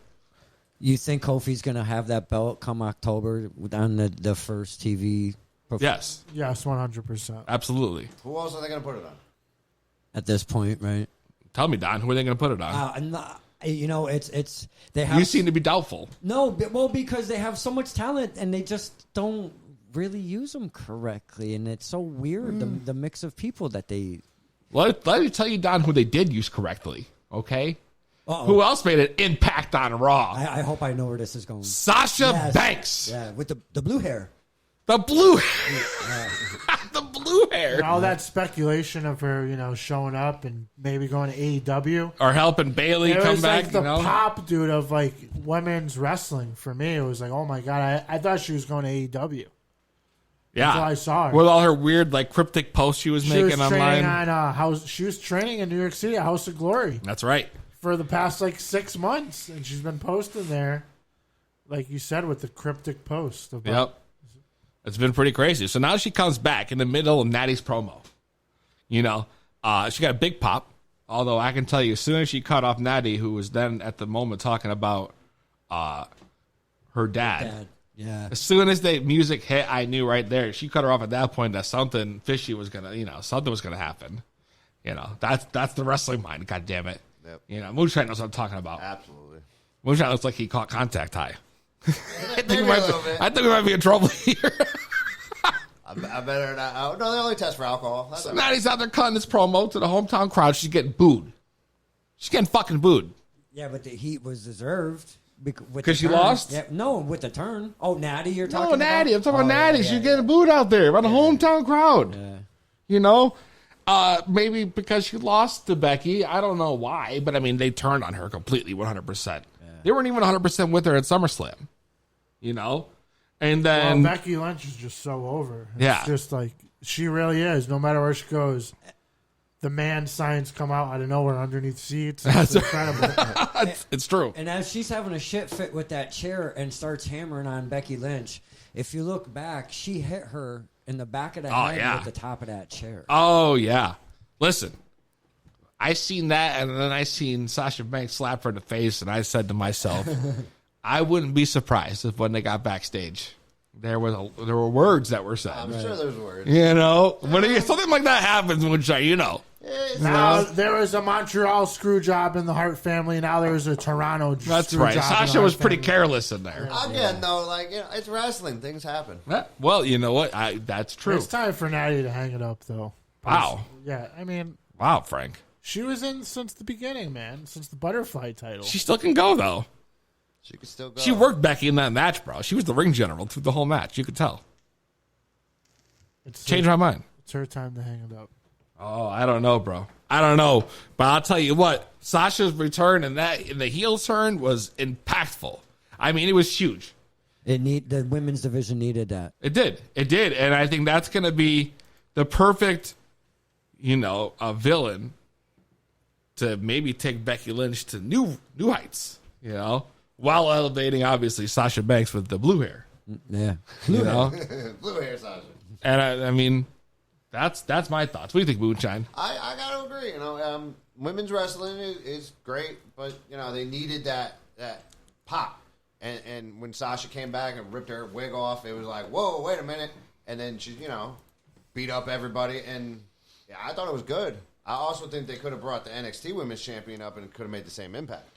You think Kofi's going to have that belt come October on the first TV? Yes. Yes, 100%. Absolutely. Who else are they going to put it on? At this point, right? Tell me, Don. Who are they going to put it on? It's they have. You seem to be doubtful. No, well, because they have so much talent and they just don't really use them correctly, and it's so weird the mix of people that they Let me tell you, Don, who they did use correctly. Okay. Uh-oh. Who else made an impact on Raw? I hope I know where this is going. Sasha Banks. Yeah, with the blue hair. The blue hair. The blue hair. And all that speculation of her, showing up and maybe going to AEW. Or helping Bailey It come was back. like the pop, dude, of like women's wrestling for me. It was like, oh my God, I thought she was going to AEW. Yeah. Until I saw her. With all her weird, like, cryptic posts she was making online. She was training in New York City at House of Glory. That's right. For the past, 6 months. And she's been posting there, like you said, with the cryptic post. Yep. It's been pretty crazy. So now she comes back in the middle of Natty's promo. She got a big pop. Although I can tell you, as soon as she cut off Natty, who was then at the moment talking about her dad. Yeah. As soon as the music hit, I knew right there. She cut her off at that point that something fishy was gonna, something was gonna happen. That's the wrestling mind. God damn it. Yep. Moonshine knows what I'm talking about. Absolutely. Moonshine looks like he caught contact high. I think Maybe we a little bit. we might be in trouble here. I better not. Oh, no, they only test for alcohol. That's So all now right. he's out there cutting this promo to the hometown crowd. She's getting booed. She's getting fucking booed. Yeah, but the heat was deserved. Because she lost? Yeah, no, with the turn. Oh, Natty, you're talking No, about? Natty. I'm talking about Oh, Natty. yeah, She's yeah, getting booed out there by the hometown crowd. Maybe because she lost to Becky. I don't know why, but I mean, they turned on her completely 100%. They weren't even 100% with her at SummerSlam. And then Becky Lynch is just so over. Yeah. It's just like, she really is. No matter where she goes, the man signs come out out of nowhere underneath seats. It's incredible. It's true. And as she's having a shit fit with that chair and starts hammering on Becky Lynch, if you look back, she hit her in the back of the head with the top of that chair. Oh, yeah. Listen, I seen that, and then I seen Sasha Banks slap her in the face, and I said to myself, I wouldn't be surprised if when they got backstage, there were words that were said. I'm sure there's words. When something like that happens, which Now there was a Montreal screw job in the Hart family. Now there's a Toronto That's screw right. job. Sasha was pretty careless in there. Again, though, it's wrestling. Things happen. Well, you know what? That's true. It's time for Natty to hang it up, though. Wow. Yeah, I mean. Wow, Frank. She was in since the beginning, man. Since the butterfly title. She still can go, though. She can still go. She worked Becky in that match, bro. She was the ring general through the whole match. You could tell. Changed my mind. It's her time to hang it up. Oh, I don't know, bro. I don't know. But I'll tell you what. Sasha's return in the heel turn was impactful. I mean, it was huge. The women's division needed that. It did. And I think that's going to be the perfect, a villain to maybe take Becky Lynch to new heights, while elevating, obviously, Sasha Banks with the blue hair. Yeah. Blue hair Sasha. And I mean, that's my thoughts. What do you think, Moonshine? I got to agree. Women's wrestling is great, but, they needed that pop. And when Sasha came back and ripped her wig off, it was like, whoa, wait a minute. And then she, beat up everybody. And, yeah, I thought it was good. I also think they could have brought the NXT Women's Champion up and it could have made the same impact.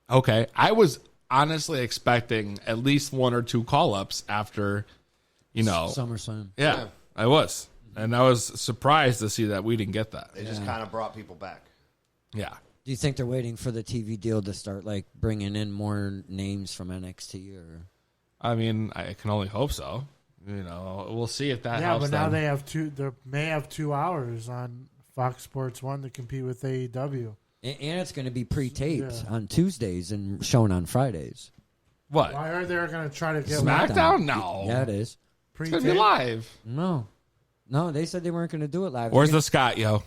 Okay. I was honestly expecting at least one or two call-ups after, SummerSlam. Yeah, I was. And I was surprised to see that we didn't get that. They just kind of brought people back. Yeah. Do you think they're waiting for the TV deal to start, bringing in more names from NXT? Or? I mean, I can only hope so. We'll see if that helps but now them. they have they may have 2 hours on Fox Sports 1 to compete with AEW. And it's going to be pre-taped on Tuesdays and shown on Fridays. What? Why are they going to try to get SmackDown? No. Yeah, it is. It's going to be live. No, they said they weren't going to do it live. Where's the Scott, yo?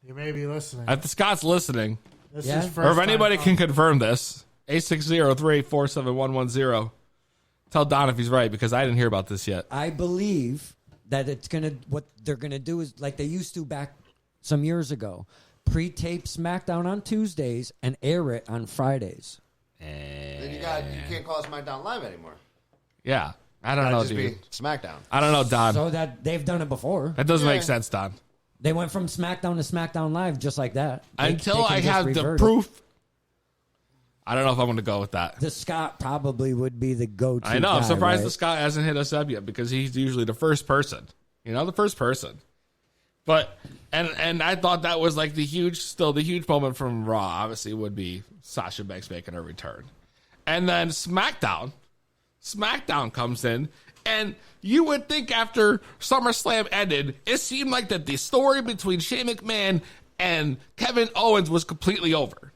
You may be listening. If the Scott's listening, This is or if first anybody time can confirm this, 860-384-7110. Tell Don if he's right, because I didn't hear about this yet. I believe that what they're going to do is like they used to back some years ago. Pre-tape SmackDown on Tuesdays and air it on Fridays. Then you can't call SmackDown Live anymore. Yeah. I don't know, just dude. be SmackDown. I don't know, Don. So that they've done it before. That doesn't make sense, Don. They went from SmackDown to SmackDown Live just like that. Until they I can have just the revert proof. it. I don't know if I'm going to go with that. The Scott probably would be the go-to I know. I'm guy, surprised right? the Scott hasn't hit us up yet, because he's usually the first person. The first person. But and I thought that was like the huge moment from Raw. Obviously, would be Sasha Banks making her return, and then SmackDown comes in, and you would think after SummerSlam ended, it seemed like that the story between Shane McMahon and Kevin Owens was completely over.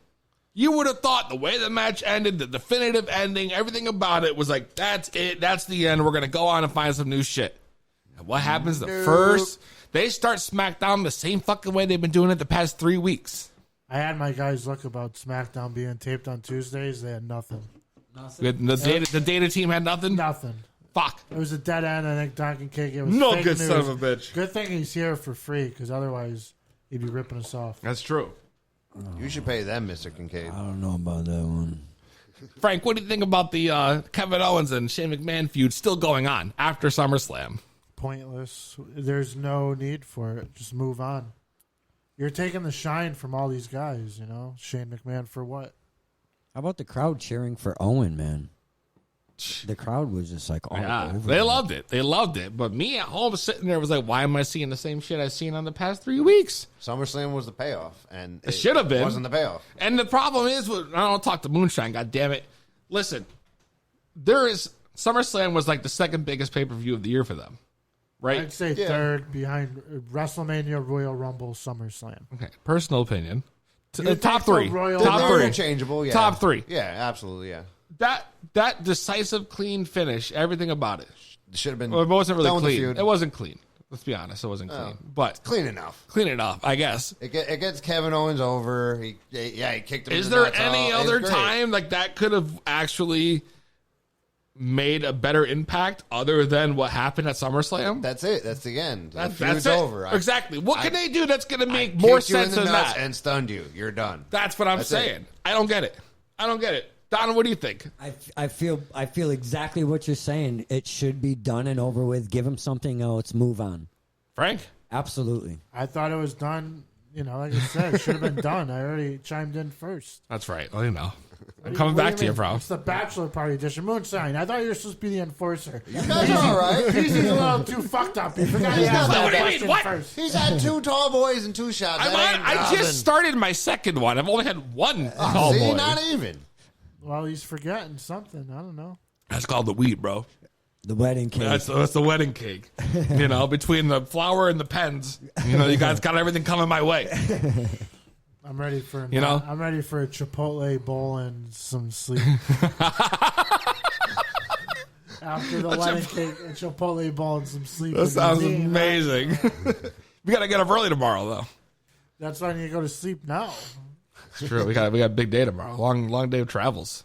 You would have thought the way the match ended, the definitive ending, everything about it was like, that's it, that's the end. We're going to go on and find some new shit. And what happens they start SmackDown the same fucking way they've been doing it the past 3 weeks. I had my guys look about SmackDown being taped on Tuesdays. They had nothing. The data team had nothing? Nothing. Fuck. It was a dead end. I think Donkey Cake. It was No fake good news. son of a bitch. Good thing he's here for free, because otherwise he'd be ripping us off. That's true. You should pay them, Mr. Kincaid. I don't know about that one. Frank, what do you think about the Kevin Owens and Shane McMahon feud still going on after SummerSlam? Pointless. There's no need for it. Just move on. You're taking the shine from all these guys, you know? Shane McMahon for what? How about the crowd cheering for Owen, man? The crowd was just like all over. They loved it. They loved it. But me at home sitting there was like, why am I seeing the same shit I've seen on the past 3 weeks? SummerSlam was the payoff, and it should have been. Wasn't the payoff. And the problem is, I don't talk to Moonshine. God damn it! Listen, SummerSlam was like the second biggest pay per view of the year for them, right? I'd say third behind WrestleMania, Royal Rumble, SummerSlam. Okay, personal opinion. so, Top three. Top three. Interchangeable. Yeah. Top three. Yeah, absolutely. Yeah. That decisive, clean finish, everything about it should have been. Well, it wasn't really done with the clean. feud. It wasn't clean. Let's be honest, it wasn't clean. But clean enough. Clean enough, I guess. It gets Kevin Owens over. He kicked him. Is in the there nuts. any It's other great. time like that could have actually made a better impact other than what happened at SummerSlam? That's it. That's the end. The That's feud's it. over. Exactly. What can they do that's going to make Kicked more you sense in the than nuts that? and stunned you. You're done. That's what I'm That's saying. it. I don't get it. Donna, what do you think? I feel exactly what you're saying. It should be done and over with. Give him something else. Move on. Frank? Absolutely. I thought it was done, like I said, it should have been done. I already chimed in first. That's right. Well, I'm coming back to you, bro. It's the bachelor party edition. Moonshine. I thought you were supposed to be the enforcer. You guys are all right. He's a little too fucked up. He forgot to ask that question first. He's had 2 tall boys and 2 shots. I just started my second one. I've only had one tall see, boy. not even. Well, he's forgetting something. I don't know. That's called the weed, bro. The wedding cake. That's the wedding cake. Between the flour and the pens, you guys got everything coming my way. I'm ready for I'm ready for a Chipotle bowl and some sleep. After the wedding cake, a Chipotle bowl and some sleep. That sounds amazing. We gotta get up early tomorrow, though. That's why I need to go to sleep now. It's true. We got a big day tomorrow. Long day of travels.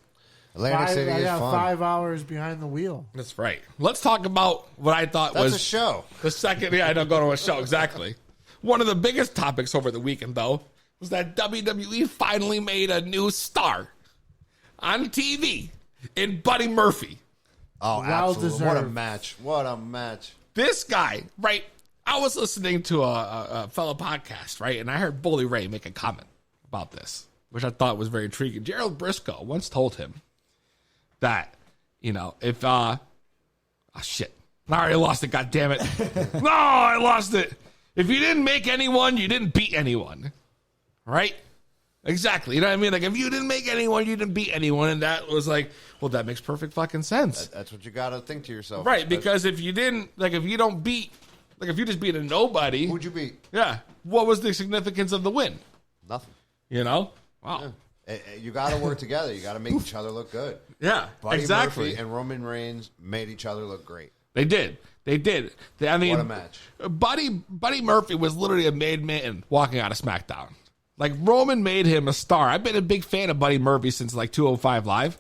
Atlantic City I is got fun. 5 hours behind the wheel. That's right. Let's talk about what I thought That's was a show. The second, I don't go to a show, exactly. One of the biggest topics over the weekend, though, was that WWE finally made a new star on TV in Buddy Murphy. Oh, Well absolutely. deserved. What a match. What a match. This guy, right? I was listening to a fellow podcast, right? And I heard Bully Ray make a comment about this, which I thought was very intriguing. Gerald Briscoe once told him that, if, shit. I already lost it, goddammit. No, I lost it. If you didn't make anyone, you didn't beat anyone. Right? Exactly. You know what I mean? Like, if you didn't make anyone, you didn't beat anyone. And that was like, well, that makes perfect fucking sense. That's what you got to think to yourself. Right, because if you didn't, if you don't beat, if you just beat a nobody. Who'd you beat? Yeah. What was the significance of the win? Nothing. Wow. Yeah. You got to work together. You got to make each other look good. Yeah, Buddy exactly. Murphy and Roman Reigns made each other look great. They did. I mean, What a match. Buddy Murphy was literally a made man walking out of SmackDown. Like, Roman made him a star. I've been a big fan of Buddy Murphy since 205 Live.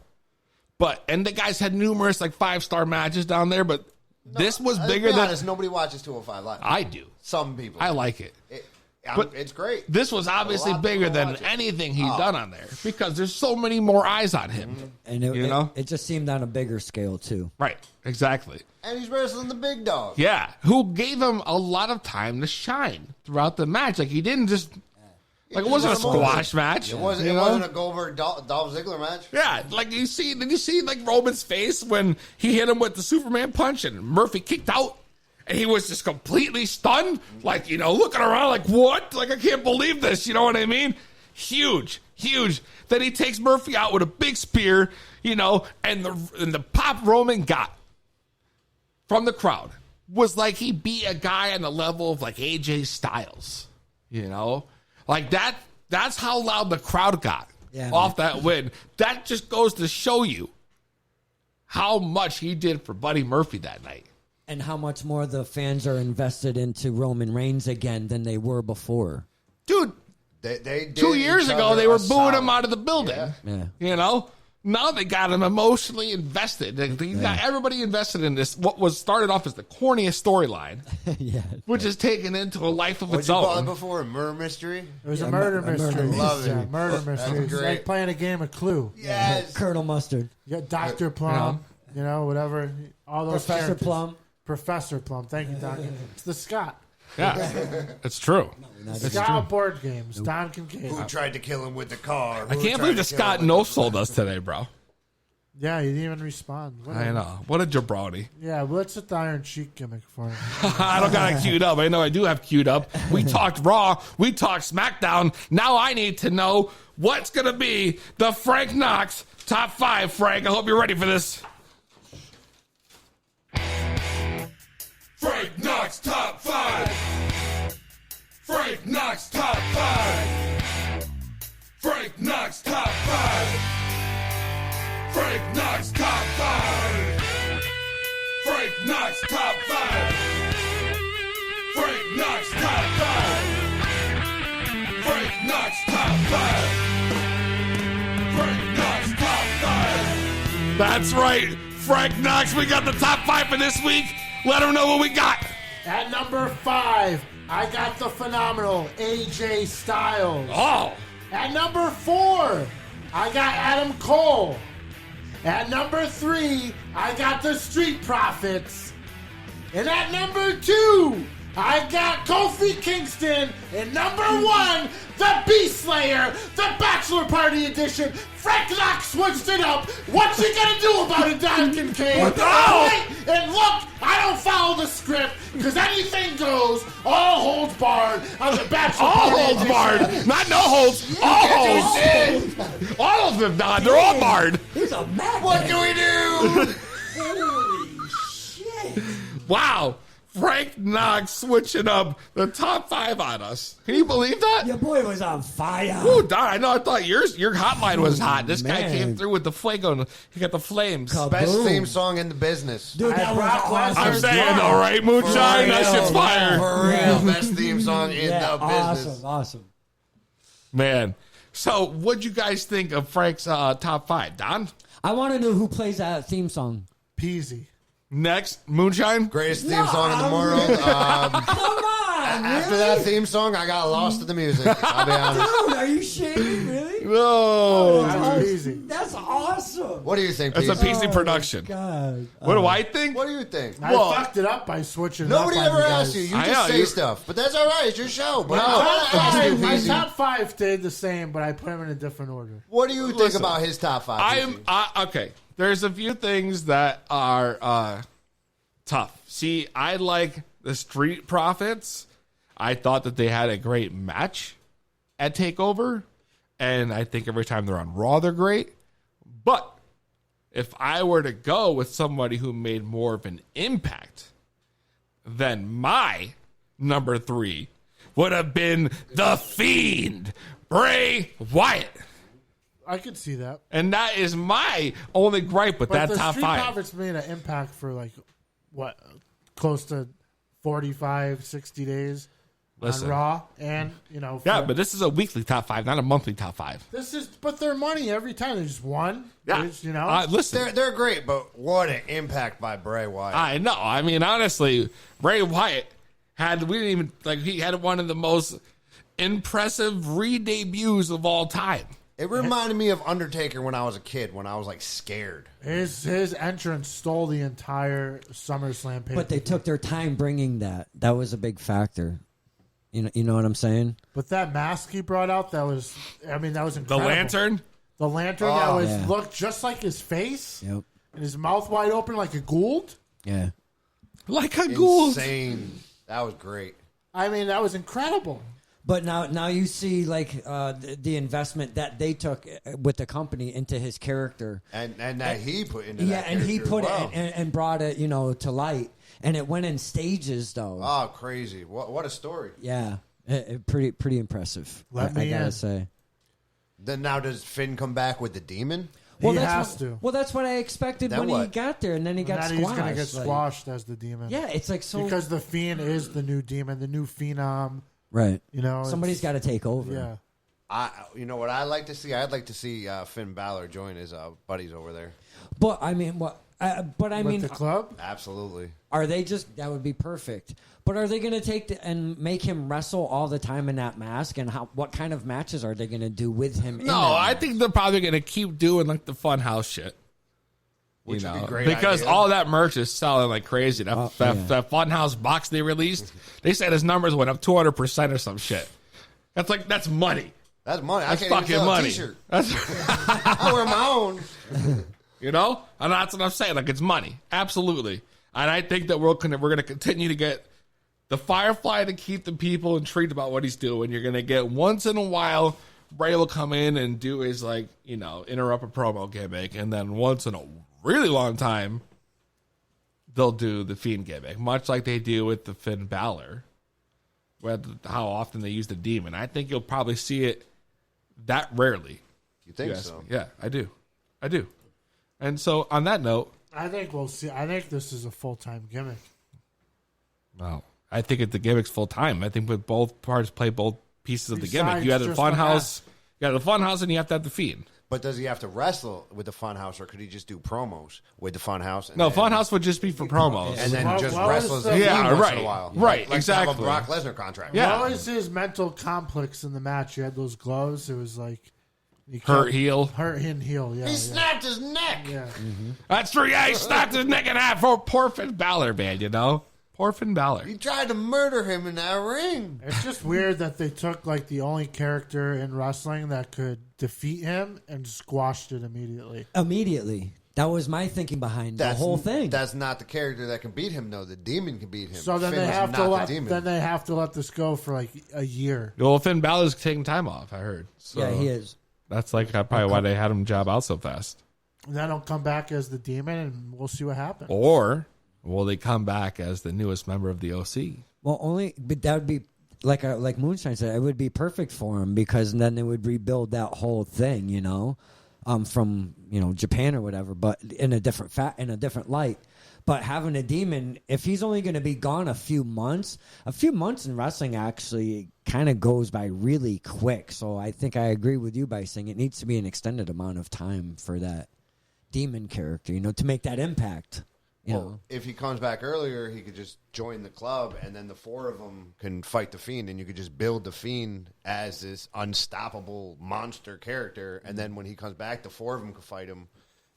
And the guys had numerous 5-star matches down there, but this was bigger than honest, nobody watches 205 Live. I do. Some people. I like it. But it's great. This was obviously bigger than anything he'd done on there because there's so many more eyes on him. And it just seemed on a bigger scale, too. Right. Exactly. And he's wrestling the big dog. Yeah. Who gave him a lot of time to shine throughout the match. He didn't just... it wasn't a squash match. It wasn't a Goldberg Dolph Ziggler match. Yeah, did you see Roman's face when he hit him with the Superman punch and Murphy kicked out? And he was just completely stunned, like, looking around like, what? Like, I can't believe this. You know what I mean? Huge. Then he takes Murphy out with a big spear, and the pop Roman got from the crowd was like he beat a guy on the level of like AJ Styles, like that's how loud the crowd got off that win. That just goes to show you how much he did for Buddy Murphy that night. And how much more the fans are invested into Roman Reigns again than they were before. Dude, they 2 years ago, they were booing him out of the building. Yeah. Now they got him emotionally invested. They got everybody invested in this, what was started off as the corniest storyline, which is taken into a life of its own. What'd you call it before? A murder mystery? It was a murder mystery. Love it. Murder mystery. It's like playing a game of Clue. Yes. Colonel Mustard. You got Dr. Plum, whatever. All those Professor characters. Plum. Professor Plum. Thank you, Doc. It's the Scott. Yeah, it's true. Scott board games. Don Kincaid. Who tried to kill him with the car? I can't believe the Scott no-sold us today, bro. Yeah, he didn't even respond. Whatever. I know. What a jabroni. Yeah, well, let's hit the Iron Sheik gimmick for him. I don't got it queued up. I know I do have queued up. We talked Raw. We talked SmackDown. Now I need to know what's going to be the Frank Knox top 5. Frank, I hope you're ready for this. Frank Knox top 5. Frank Knox top 5. Frank Knox top 5. Frank Knox top 5. Frank Knox top 5. Frank Knox top 5. Frank Knox top 5. Frank Knox top 5. That's right. Frank Knox, we got the top 5 for this week. Let them know what we got. At number 5, I got the phenomenal AJ Styles. Oh. At number 4, I got Adam Cole. At number 3, I got the Street Profits. And at number 2, I got Kofi Kingston. And number 1, the Beast Slayer, the Bachelor Party Edition. Frank Knox switched it up. What's he gonna do about it, Don Kincaid? Wait, and look, I don't follow the script because anything goes. All holds barred on the Bachelor Party. All holds barred, not no holds. All holds. All of them, Don. They're all barred. He's a madman. What can we do? Holy shit. Wow. Frank Knox switching up the top 5 on us. Can you believe that? Your boy was on fire. Ooh, Don, I know. I thought your hotline was hot. This guy Man. came through with the fuego. He got the flames. Best theme song in the business. Dude, that was awesome. I'm saying, all right, Moonshine, that shit's fire. For real, best theme song in the business. Awesome. Man. So, what'd you guys think of Frank's top 5? Don? I want to know who plays that theme song. Peasy. Next, Moonshine? Greatest theme song in the world. Come on, After that theme song, I got lost to the music. I'll be honest. Dude, are you shitting? Really? No. That's awesome. What do you think, That's a Peasy? PC production. God. What do I think? What do you think? I fucked it up by switching Nobody it up on ever you asked you. guys. You I just know, say you're- stuff. But that's all right. It's your show. But My I want to ask you, my Peasy. top 5 stayed the same, but I put them in a different order. What do you think Listen, about his top 5? Okay. There's a few things that are tough. See, I like the Street Profits. I thought that they had a great match at TakeOver, and I think every time they're on Raw, they're great. But if I were to go with somebody who made more of an impact, then my number 3 would have been The Fiend, Bray Wyatt. I could see that. And that is my only gripe with that the top Street 5. Profits made an impact for what, close to 45, 60 days Listen. on Raw, and Yeah, but this is a weekly top 5, not a monthly top 5. but their money every time they just won. Yeah, They just, listen, They're great, but what an impact by Bray Wyatt. I know. I mean, honestly, Bray Wyatt he had one of the most impressive re-debuts of all time. It reminded me of Undertaker when I was a kid, when I was scared. His entrance stole the entire SummerSlam pay. But they took their time bringing that. That was a big factor. You know what I'm saying? But that mask he brought out, that was incredible. The lantern? The lantern looked just like his face. Yep. And his mouth wide open like a Gould. Yeah. Like a ghoul. Insane. That was great. I mean, that was incredible. But now you see like the investment that they took with the company into his character, and that he put into yeah, that and he put well. it and brought it to light, and it went in stages though. Oh, crazy! What a story! Yeah, pretty impressive. I gotta say. Then now does Finn come back with the demon? Well, he that's has what, to. Well, that's what I expected Then when he what? got there, and then he got Now squashed. he's going to get squashed as the demon. Yeah, it's like so because the Fiend is the new demon, the new Phenom. Right. You know, somebody's got to take over. Yeah. You know what I like to see? I'd like to see Finn Balor join his buddies over there. But I mean, what? But I With mean, the club? Absolutely. Are they just that would be perfect? But are they going to take and make him wrestle all the time in that mask? And what kind of matches are they going to do with him? No, I think they're probably going to keep doing like the Funhouse shit. Which would be a great because idea. all that merch is selling like crazy. That Funhouse box they released, they said his numbers went up 200% or some shit. That's money. That's money. That's I can't fucking even sell money. a t-shirt. That's I wear my own. You know, and that's what I'm saying. Like it's money, absolutely. And I think that we're going to continue to get the Firefly to keep the people intrigued about what he's doing. You're going to get once in a while, Bray will come in and do his interrupt a promo gimmick, and then once in a really long time, they'll do the Fiend gimmick, much like they do with the Finn Balor. How often they use the demon. I think you'll probably see it that rarely. You think so? Yeah, I do. And so, on that note, I think we'll see. I think this is a full-time gimmick. Wow. I think the gimmick's full time. I think with both parts play both pieces of the gimmick. Besides You have the just the Funhouse, and you have to have the Fiend. But does he have to wrestle with the Funhouse, or could he just do promos with the Funhouse? No, Funhouse would just be for promos. And then just wrestle as a yeah, Fiend once right, in a while. right, Like exactly. to have a Brock Lesnar contract. Yeah. What was his mental complex in the match? You had those gloves. It was like Hurt heel. Hurt and heel. Yeah, He snapped his neck. Yeah. That's true. Yeah, he snapped his neck in half for poor Finn Balor, man. You know, poor Finn Balor. He tried to murder him in that ring. It's just weird that they took like the only character in wrestling that could defeat him and squashed it immediately. Immediately. That was my thinking behind the whole thing. That's not the character that can beat him, though. The demon can beat him. So then Finn they is have not to the let demon. then they have to let this go for like a year. Well, Finn Balor's taking time off. I heard. So Yeah, he is. That's like probably why they had him job out so fast. And then he'll come back as the demon, and we'll see what happens. Or will they come back as the newest member of the OC? Well, but that would be like Moonshine said. It would be perfect for him because then they would rebuild that whole thing, from Japan or whatever, but in a different light. But having a demon, if he's only going to be gone a few months in wrestling actually kind of goes by really quick. So I think I agree with you by saying it needs to be an extended amount of time for that demon character, to make that impact. If he comes back earlier, he could just join the club, and then the four of them can fight the Fiend, and you could just build the Fiend as this unstoppable monster character, and then when he comes back, the four of them can fight him,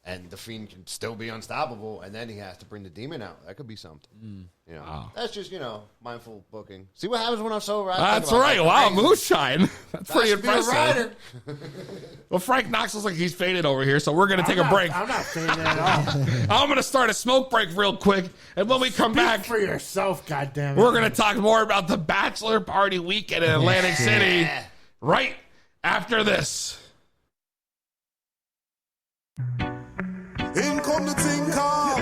and the Fiend can still be unstoppable, and then he has to bring the demon out. That could be something. Wow. That's just, mindful booking. See what happens when I'm so right. That's right. Wow, Moonshine. That's pretty should be a impressive. Well, Frank Knox looks like he's faded over here, so we're going to take a break. I'm not fading at all. I'm going to start a smoke break real quick, and when we come back, for yourself, goddammit. we're going to talk more about the bachelor party weekend in Atlantic City right after this. In come the thing called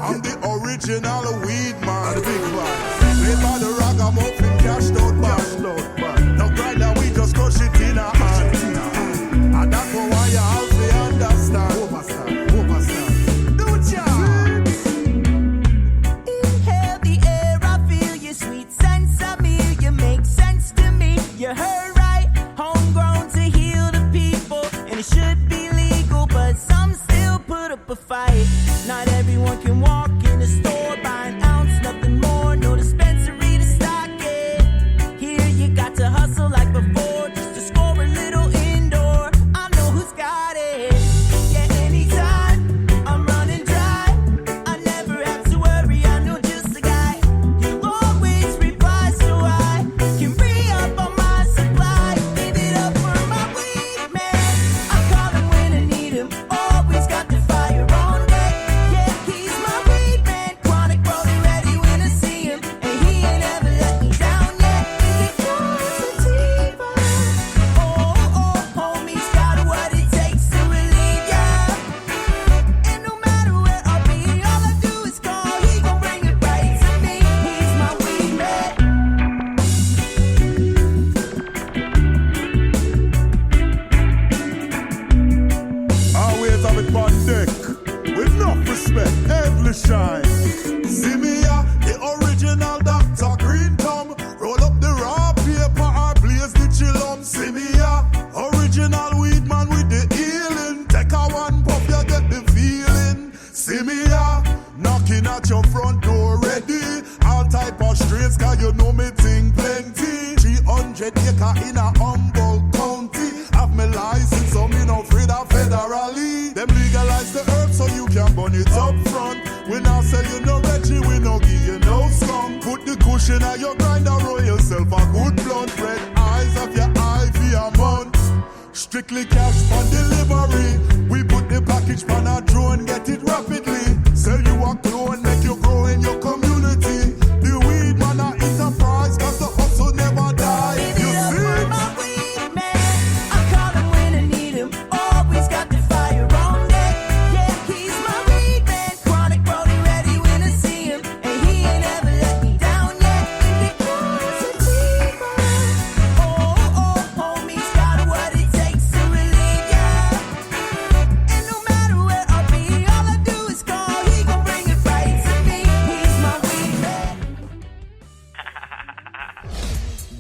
I'm the original weed man. The big one. Made by the ragamuffin cashed out bad. No grinder, we just crush it in a hand. And that's why you have to understand. Do Inhale the air, I feel your sweet sense of me. You make sense to me. You heard right, homegrown to heal the people. And it should be legal, but some still put up a fight. Not everyone can walk in the store, buy an ounce, nothing more. No, the acre in a Humboldt County. Have me license, so me no afraid of federally. Them legalize the herb so you can burn it up front. We now sell you no Reggie, we no give you no slum. Put the cushion on your grinder, roll yourself a good blunt. Red eyes of your eye for a month. Strictly cash on delivery. We put the package on a drone, get it rapidly. Sell you a clone, make you grow in your community. The weed man a enterprise, cause the hustle never die. You see it? I call him when I need him. Always got the fire on deck. Yeah, he's my weed man. Chronic brody ready when I see him. And he ain't ever let me down yet. And because of T-Bone. Homie's got what it takes to relieve ya. And no matter where I'll be, all I do is call. He gon' bring it right to me. He's my weed man.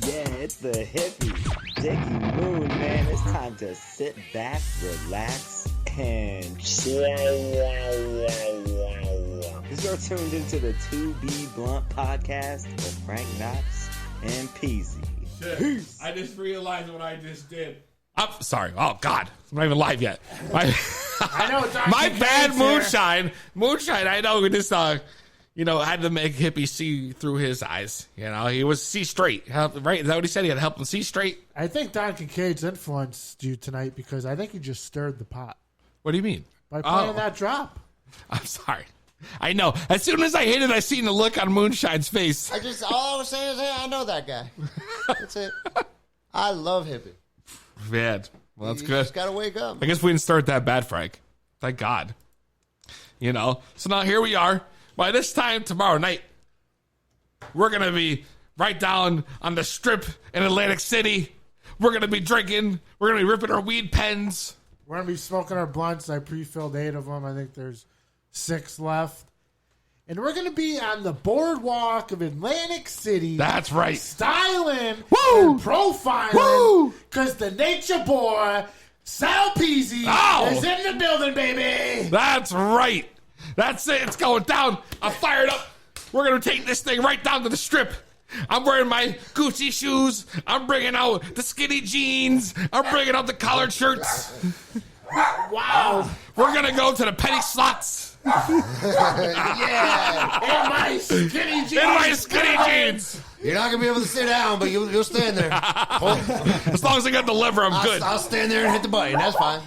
Yeah, it's the hippie, Dickie Moon, man. It's time to sit back, relax, and chill. You're tuned into the 2B Blunt podcast with Frank Knox and Peasy. Peace. I just realized what I just did. I'm sorry. Oh, God. I'm not even live yet. My bad, Moonshine. Moonshine, I know we just, had to make Hippie see through his eyes. He was see straight. Right? Is that what he said? He had to help him see straight? I think Don Kincaid's influenced you tonight because I think he just stirred the pot. What do you mean? By playing that drop. I'm sorry. I know. As soon as I hit it, I seen the look on Moonshine's face. All I was saying is, hey, I know that guy. That's it. I love Hippie. Man, well, that's You good. just gotta wake up. I guess we didn't start that bad, Frank. Thank God. So now here we are. By this time tomorrow night, we're going to be right down on the strip in Atlantic City. We're going to be drinking. We're going to be ripping our weed pens. We're going to be smoking our blunts. I pre-filled 8 of them. I think there's 6 left. And we're going to be on the boardwalk of Atlantic City. That's right. Styling Woo! and profiling. Because the nature boy, Sal Peasy, is in the building, baby. That's right. That's it. It's going down. I'm fired up. We're going to take this thing right down to the strip. I'm wearing my Gucci shoes. I'm bringing out the skinny jeans. I'm bringing out the collared shirts. Wow. We're going to go to the penny slots. Yeah. In my skinny jeans. In my skinny jeans. You're not gonna be able to sit down, but you'll stand there. As long as I got the lever, I'm good. I'll stand there and hit the button. That's fine.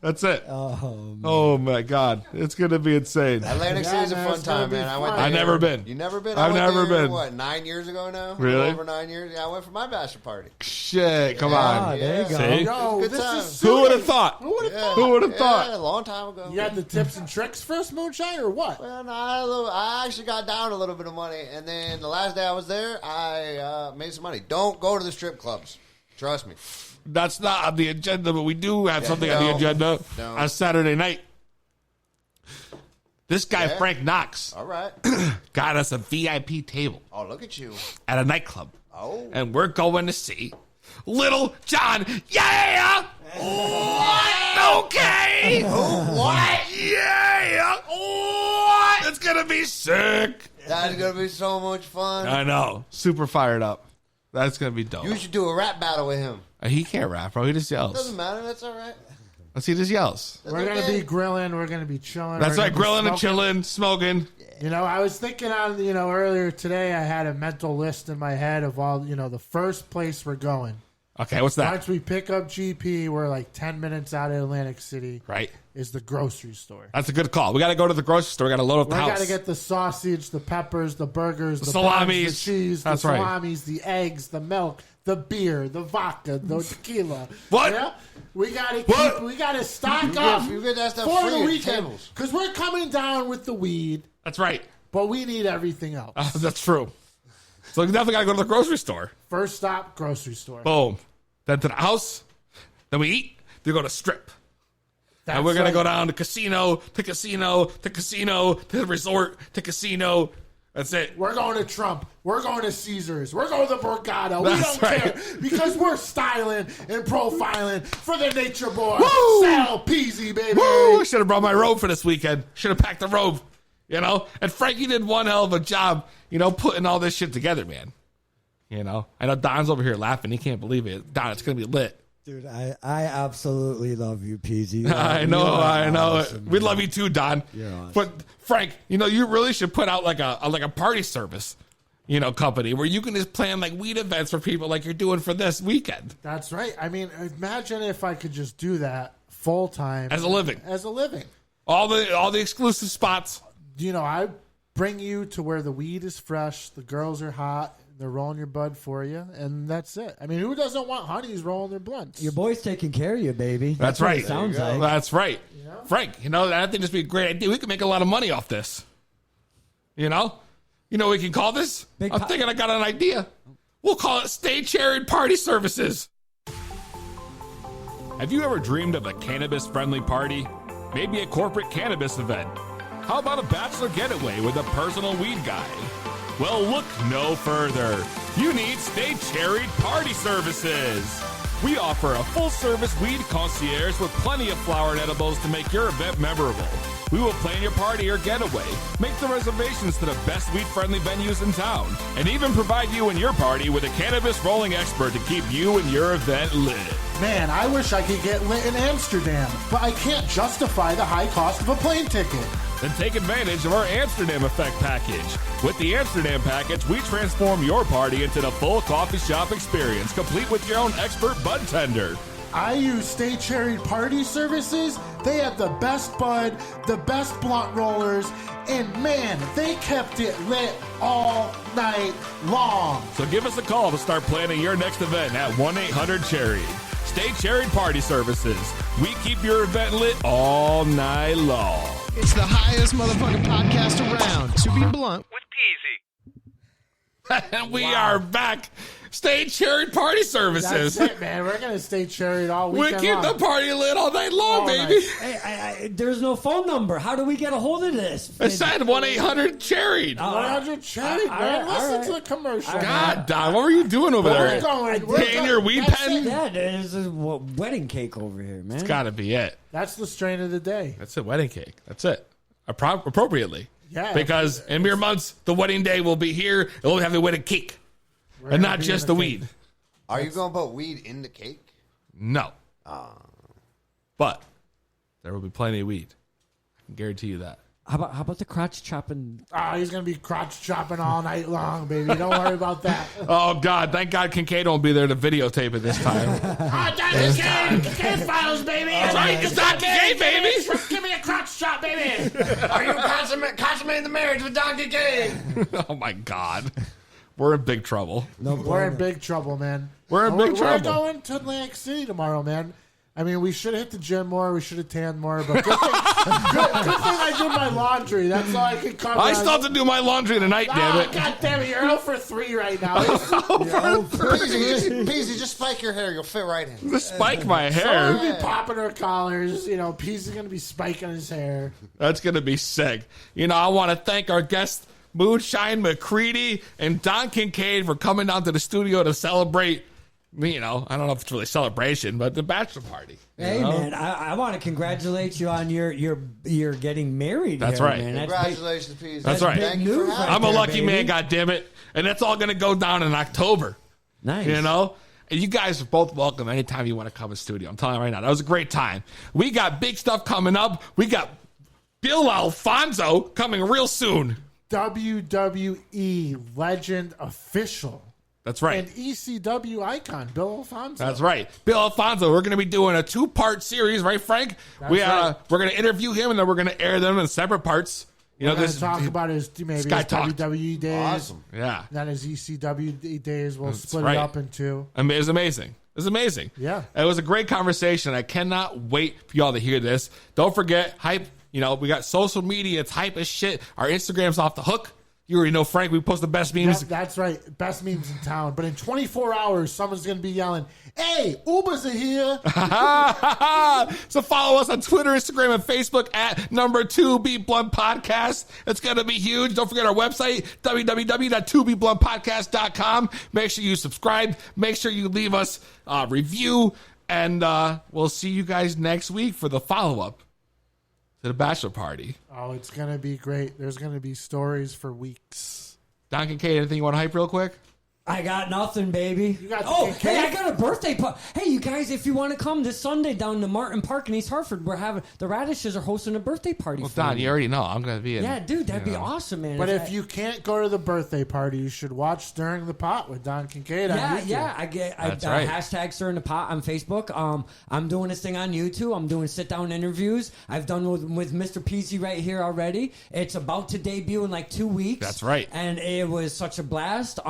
That's it. Oh my God, it's gonna be insane. Atlantic City's a fun time, man. I've never been. You never been? I've never been. What, 9 years ago now? Really? Over 9 years? Yeah, I went for my bachelor party. Shit, come on. There you go. See? Yo, Good this time. is Who would have thought? Who would have thought? Who would have thought? Yeah, a long time ago. You got the tips and tricks first, Moonshine, or what? Well, no, I actually got down a little bit of money, and then the last day I was there, I made some money. Don't go to the strip clubs. Trust me. That's not on the agenda, but we do have something on the no, agenda no. on Saturday night. This guy, Yeah. Frank Knox, All right. got us a VIP table Oh, look at you. at a nightclub. Oh. And we're going to see Little John. Yeah! What? Okay! What? Yeah! What? It's going to be sick. That's going to be so much fun. I know. Super fired up. That's going to be dope. You should do a rap battle with him. He can't rap, bro. He just yells. Doesn't matter. That's all right. He just yells. We're going to be grilling. We're going to be chilling. That's we're right, gonna be grilling and smoking. chilling, smoking. I was thinking on, earlier today I had a mental list in my head of all, the first place we're going. Okay, what's that? Once we pick up GP, we're like 10 minutes out of Atlantic City. Right. Is the grocery store. That's a good call. We got to go to the grocery store. We got to load up the We house. got to get the sausage, the peppers, the burgers, the salamis. buns, the cheese, That's the right. salamis, the eggs, the milk, the beer, the vodka, the tequila. What? Yeah? We gotta What? we gotta stock You up get that stuff for free the at weekend tables. because we're coming down with the weed, That's right. but we need everything else. That's true. So we definitely got to go to the grocery store. First stop, grocery store. Boom. Then to the house. Then we eat. Then we go to strip. And That's we're going right. to go down to casino, to casino, to casino, to the resort, to casino. That's it. We're going to Trump. We're going to Caesars. We're going to Borgata. We That's don't right. care because we're styling and profiling for the nature boy, Woo! Sal Peasy, baby. Woo! I should have brought my robe for this weekend. Should have packed the robe. And Frankie did one hell of a job, putting all this shit together, man. You know, I know Don's over here laughing. He can't believe it. Don, it's going to be lit. Dude, I absolutely love you, PZ. I know. Awesome, we love you too, Don. You're awesome. But Frank, you know, you really should put out like a party service, you know, company where you can just plan like weed events for people like you're doing for this weekend. That's right. I mean, imagine if I could just do that full time As a living. All the exclusive spots. You know, I bring you to where the weed is fresh, the girls are hot, they're rolling your bud for you, and that's it. I mean, who doesn't want honeys rolling their blunts? Your boy's taking care of you, baby. That's what right. it sounds like. That's right. Frank, you know, I think this would be a great idea. We could make a lot of money off this. You know? You know what we can call this? I'm thinking I got an idea. We'll call it Stay Cherried Party Services. Have you ever dreamed of a cannabis-friendly party? Maybe a corporate cannabis event? How about a bachelor getaway with a personal weed guide? Well, look no further. You need Stay Cherried Party Services. We offer a full-service weed concierge with plenty of flower and edibles to make your event memorable. We will plan your party or getaway, make the reservations to the best weed-friendly venues in town, and even provide you and your party with a cannabis rolling expert to keep you and your event lit. Man, I wish I could get lit in Amsterdam, but I can't justify the high cost of a plane ticket. Then take advantage of our Amsterdam Effect package. With the Amsterdam package, we transform your party into the full coffee shop experience, complete with your own expert bud tender. I use Stay Cherried Party Services. They have the best bud, the best blunt rollers, and man, they kept it lit all night long. So give us a call to start planning your next event at 1-800-CHERRIED. Stay Cherried Party Services. We keep your event lit all night long. It's the highest motherfucking podcast around. To be blunt with And we are back. Stay Cherried Party Services. That's it, man. We're going to stay cherried all We weekend keep long. the party lit all night long, All baby. night. Hey, there's no phone number. How do we get a hold of this? I said 1-800-CHERRIED. 100-CHERRIED, man. Listen to the commercial. God, Don, what were you doing over We're there? going. Getting your weed pen? Yeah, there's a wedding cake over here, man. It's got to be it. That's the strain of the day. That's it, wedding cake. That's it. Appropriately. Yeah. Because in mere months, the wedding day will be here. And we'll have the wedding cake. And not just the weed. Are you going to put weed in the cake? No. But there will be plenty of weed. I can guarantee you that. How about the crotch chopping? Oh, he's going to be crotch chopping all night long, baby. Don't worry about that. Oh, God. Thank God Kincaid won't be there to videotape it this time. Kincaid files, baby. That's right. It's not Kincaid, baby. Give me a crotch chop, baby. Are you consummating the marriage with Don Kincaid? Oh, my God. We're in big trouble. No, we're in big trouble, man. We're in big trouble. We're going to Atlantic City tomorrow, man. I mean, we should have hit the gym more. We should have tanned more. But good thing I did my laundry. That's all I can cover. I still have to do my laundry tonight, damn it. God damn it. You're 0 for 3 right now. Peasy, just spike your hair. You'll fit right in. Just spike my hair. Someone will be popping her collars. You know, Peasy's going to be spiking his hair. That's going to be sick. You know, I want to thank our guests, Moonshine McCready and Don Kincaid, for coming down to the studio to celebrate, you know, I don't know if it's really a celebration, but the bachelor party. Hey, man, I want to congratulate you on your getting married. That's here, right. Man. Congratulations, Peasy. That's right. Thank you for having I'm a me, lucky baby. man, goddammit. And that's all going to go down in October. Nice. You know? And you guys are both welcome anytime you want to come in studio. I'm telling you right now, that was a great time. We got big stuff coming up. We got Bill Alfonso coming real soon. WWE legend official. That's right. And ECW icon, Bill Alfonso. That's right. Bill Alfonso, we're going to be doing a 2-part series, right, Frank? That's right. We're going to interview him, and then we're going to air them in separate parts. You know, we're going to talk about his WWE days. Awesome. Yeah. Then his ECW days. We'll That's split right. it up in 2. I mean, it was amazing. It was amazing. Yeah. It was a great conversation. I cannot wait for y'all to hear this. Don't forget, hype. You know, we got social media. It's hype as shit. Our Instagram's off the hook. You already know, Frank, we post the best memes. Yep, that's right. Best memes in town. But in 24 hours, someone's going to be yelling, hey, Ubers are here. So follow us on Twitter, Instagram, and Facebook at #2B Blunt Podcast. It's going to be huge. Don't forget our website, www.2bbluntpodcast.com. Make sure you subscribe. Make sure you leave us a review. And we'll see you guys next week for the follow-up to the bachelor party. Oh, it's going to be great. There's going to be stories for weeks. Don Kincaid, anything you want to hype real quick? I got nothing, baby. You got hey, I got a birthday party. Hey, you guys, if you want to come this Sunday down to Martin Park in East Hartford, we're having the Radishes are hosting a birthday party. Well, for Don, me. you already know I'm going to be in. Yeah, dude, that'd be awesome, man. But if you can't go to the birthday party, you should watch Stirring the Pot with Don Kincaid on YouTube. That's right. Hashtag Stirring the Pot on Facebook. I'm doing this thing on YouTube. I'm doing sit-down interviews. I've done with Mr. Peasy right here already. It's about to debut in like 2 weeks. That's right. And it was such a blast.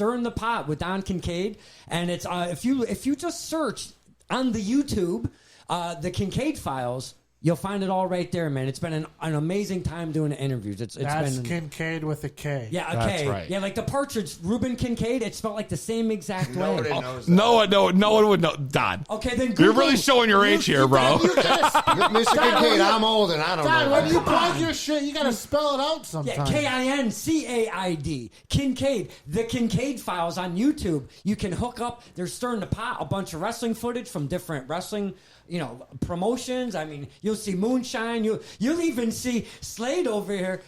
Stirring the Pot with Don Kincaid. And it's if you just search on the YouTube the Kincaid Files, you'll find it all right there, man. It's been an amazing time doing the interviews. That's been Kincaid with a K. Yeah, a K. Right. Yeah, like the Partridge, Reuben Kincaid. It spelled like the same exact way. No one would know. Don. Okay, then Google. You're really showing your age here, bro. Mr. Kincaid, I'm old and I don't know. When you plug your shit, you got to spell it out sometimes. Yeah, Kincaid. Kincaid. The Kincaid Files on YouTube. You can hook up. They're stirring the pot. A bunch of wrestling footage from different wrestling, promotions. I mean, you'll see Moonshine. You'll even see Slade over here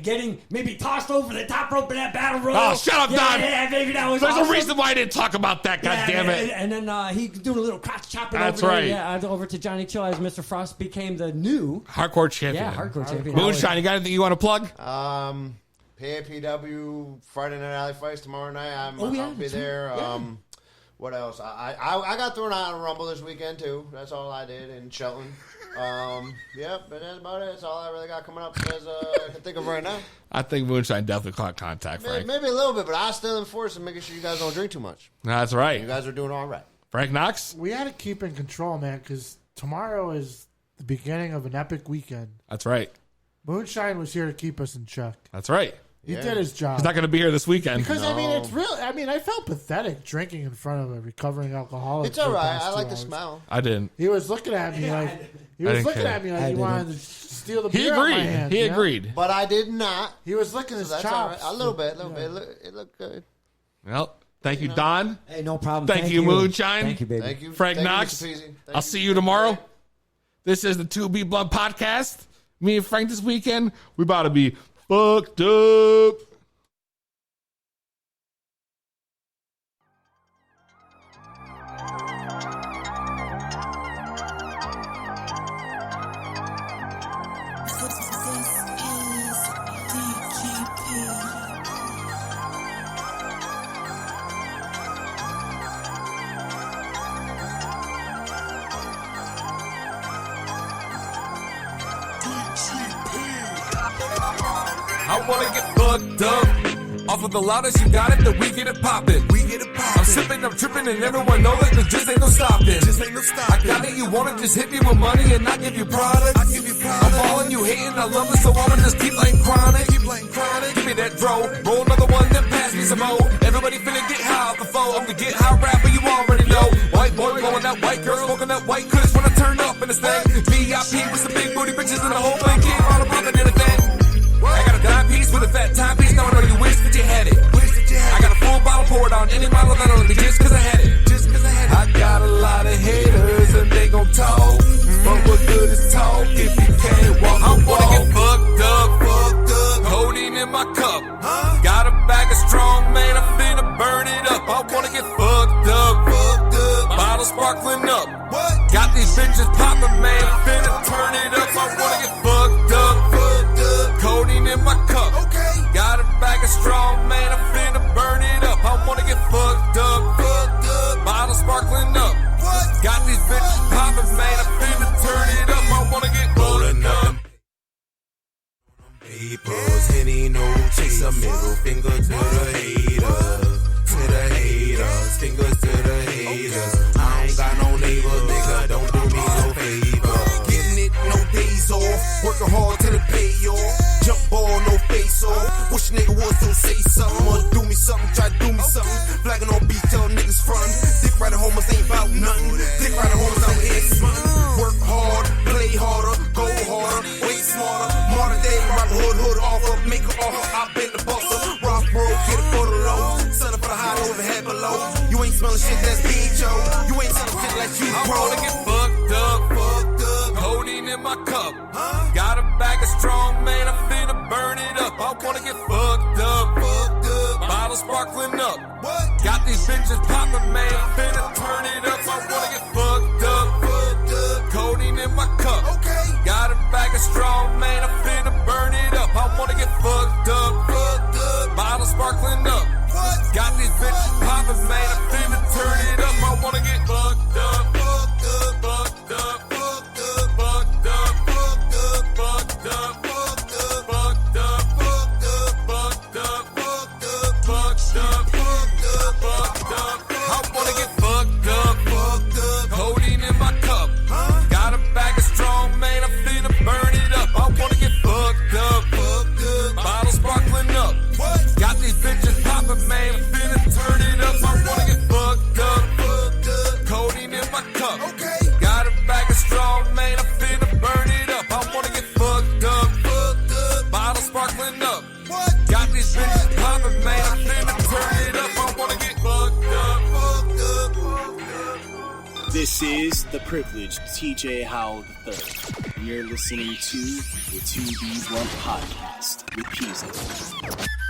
getting maybe tossed over the top rope in that battle royal. Oh, shut up, Don. Yeah, baby, that was There's awesome. a reason why I didn't talk about that. God damn it. And then he's doing a little crotch chopping. That's over right. There. Yeah, over to Johnny Chill as Mr. Frost became the new hardcore champion. Yeah, hardcore champion. Moonshine, you got anything you want to plug? PAPW Friday Night Alley Fights tomorrow night. I'll be there. Yeah. What else? I got thrown out of Rumble this weekend too. That's all I did in Shelton. But that's about it. That's all I really got coming up as I can think of right now. I think Moonshine definitely caught contact, Frank. Maybe a little bit, but I still enforce and making sure you guys don't drink too much. That's right. You guys are doing all right. Frank Knox? We had to keep in control, man, because tomorrow is the beginning of an epic weekend. That's right. Moonshine was here to keep us in check. That's right. He did his job. He's not going to be here this weekend. Because, it's real. I felt pathetic drinking in front of a recovering alcoholic. It's all right. I like the smell. I didn't. He was looking at me like he wanted to steal the beer out of my hand. He agreed. But I did not. He was licking his chops. Right. A little bit. It looked good. Well, thank you, Don. Hey, no problem. Thank you, Moonshine. Thank you, baby. Thank you. Frank Knox. I'll see you tomorrow. This is the 2B Blood Podcast. Me and Frank this weekend, we about to be fucked up. I wanna get fucked up. Off of the loudest, you got it, then we get it poppin'. I'm sipping, I'm tripping, and everyone know that there just ain't no stopping. I got it, you want it, just hit me with money and I give you products. I'm falling, you hating, I love it, so I'ma just keep like chronic. Give me that dro, roll another one, then pass me some more. Everybody finna get high off the phone. I'm the get high rapper, you already know. White boy blowing that white girl, smoking that white kush when I turn up in this thing. VIP with some big booty bitches and the whole thing, keep on a brother in a thing. I got a dime piece with a fat timepiece. Now I know you wish that you had it. I got a full bottle poured on any model that'll let me just cause I had it. I got a lot of haters and they gon' talk. But what good is talk if you can't walk? I wanna get fucked up. Codeine in my cup. Got a bag of strong, man. I'm finna burn it up. I wanna get fucked up. Bottle sparkling up. Got these bitches poppin', man. I'm finna turn it up. I wanna get fucked up. Codeine in my cup. Got a bag of strong, man. I'm finna burn it up. I wanna get fucked up. Bottle sparkling up. Got these bitches poppin', man. I'm finna turn it up. I wanna get fucked up. Papers, Henny, no chaser, middle finger to the haters. To the haters, fingers to the haters. I ain't got no neighbors, nigga, don't do me no favor. Getting it, no days off. Working hard till it pay off. Jump ball, no face off. Wish a nigga would so say something or do me something, try to do me something. Flagging on beat, tell niggas front. Dick riding homers ain't about nothing. Dick riding homers out here smutting. Work hard, play harder, go harder, way smarter. Modern day, rock hood off up, make her offer. I been the buster. Rock bro, get it for the low. Son up for the high, overhead below. You ain't smelling shit, that's P.H.O. You ain't selling shit like you, bro. I wanna get fucked up. Codeine in my cup. Got a bag of strong, man. I'm finna burn it up. I wanna get fucked up. Bottle bottle sparkling up. What? Got these bitches popping, man. Finna turn it up. I wanna get fucked up. Codeine in my cup. Okay. Got a bag of strong, man. I'm finna burn it up. I wanna get fucked up. Bottle sparkling up. What? Got these bitches popping, man. I'm finna turn it up. I wanna get fucked up. Fucked up. Fucked up. Fucked up. Fucked up. Fucked up. Fucked up. Fucked up. Fucked up. Fucked up. Fucked up. Fucked up. Fucked up. Fucked up. Fucked up. I wanna get fucked up. Fucked up. Codeine in my cup. Got a bag of strong, man. I'm finna burn it up. I wanna get fucked up. Fucked up. Bottle sparkling up. What? Got these bitches popping, man. I'm finna turn it up. I wanna get fucked up. Fucked up. Codeine in my cup. Okay. Got a bag of strong, man. I'm finna burn it up. I wanna get fucked up. Fucked up. Bottle sparkling up. What? Got these bitches popping, man. I'm finna turn it up. I wanna get fucked up. Fucked up. This is the privileged TJ Howell III. You're listening to the 2B Blunt Podcast with Peasy.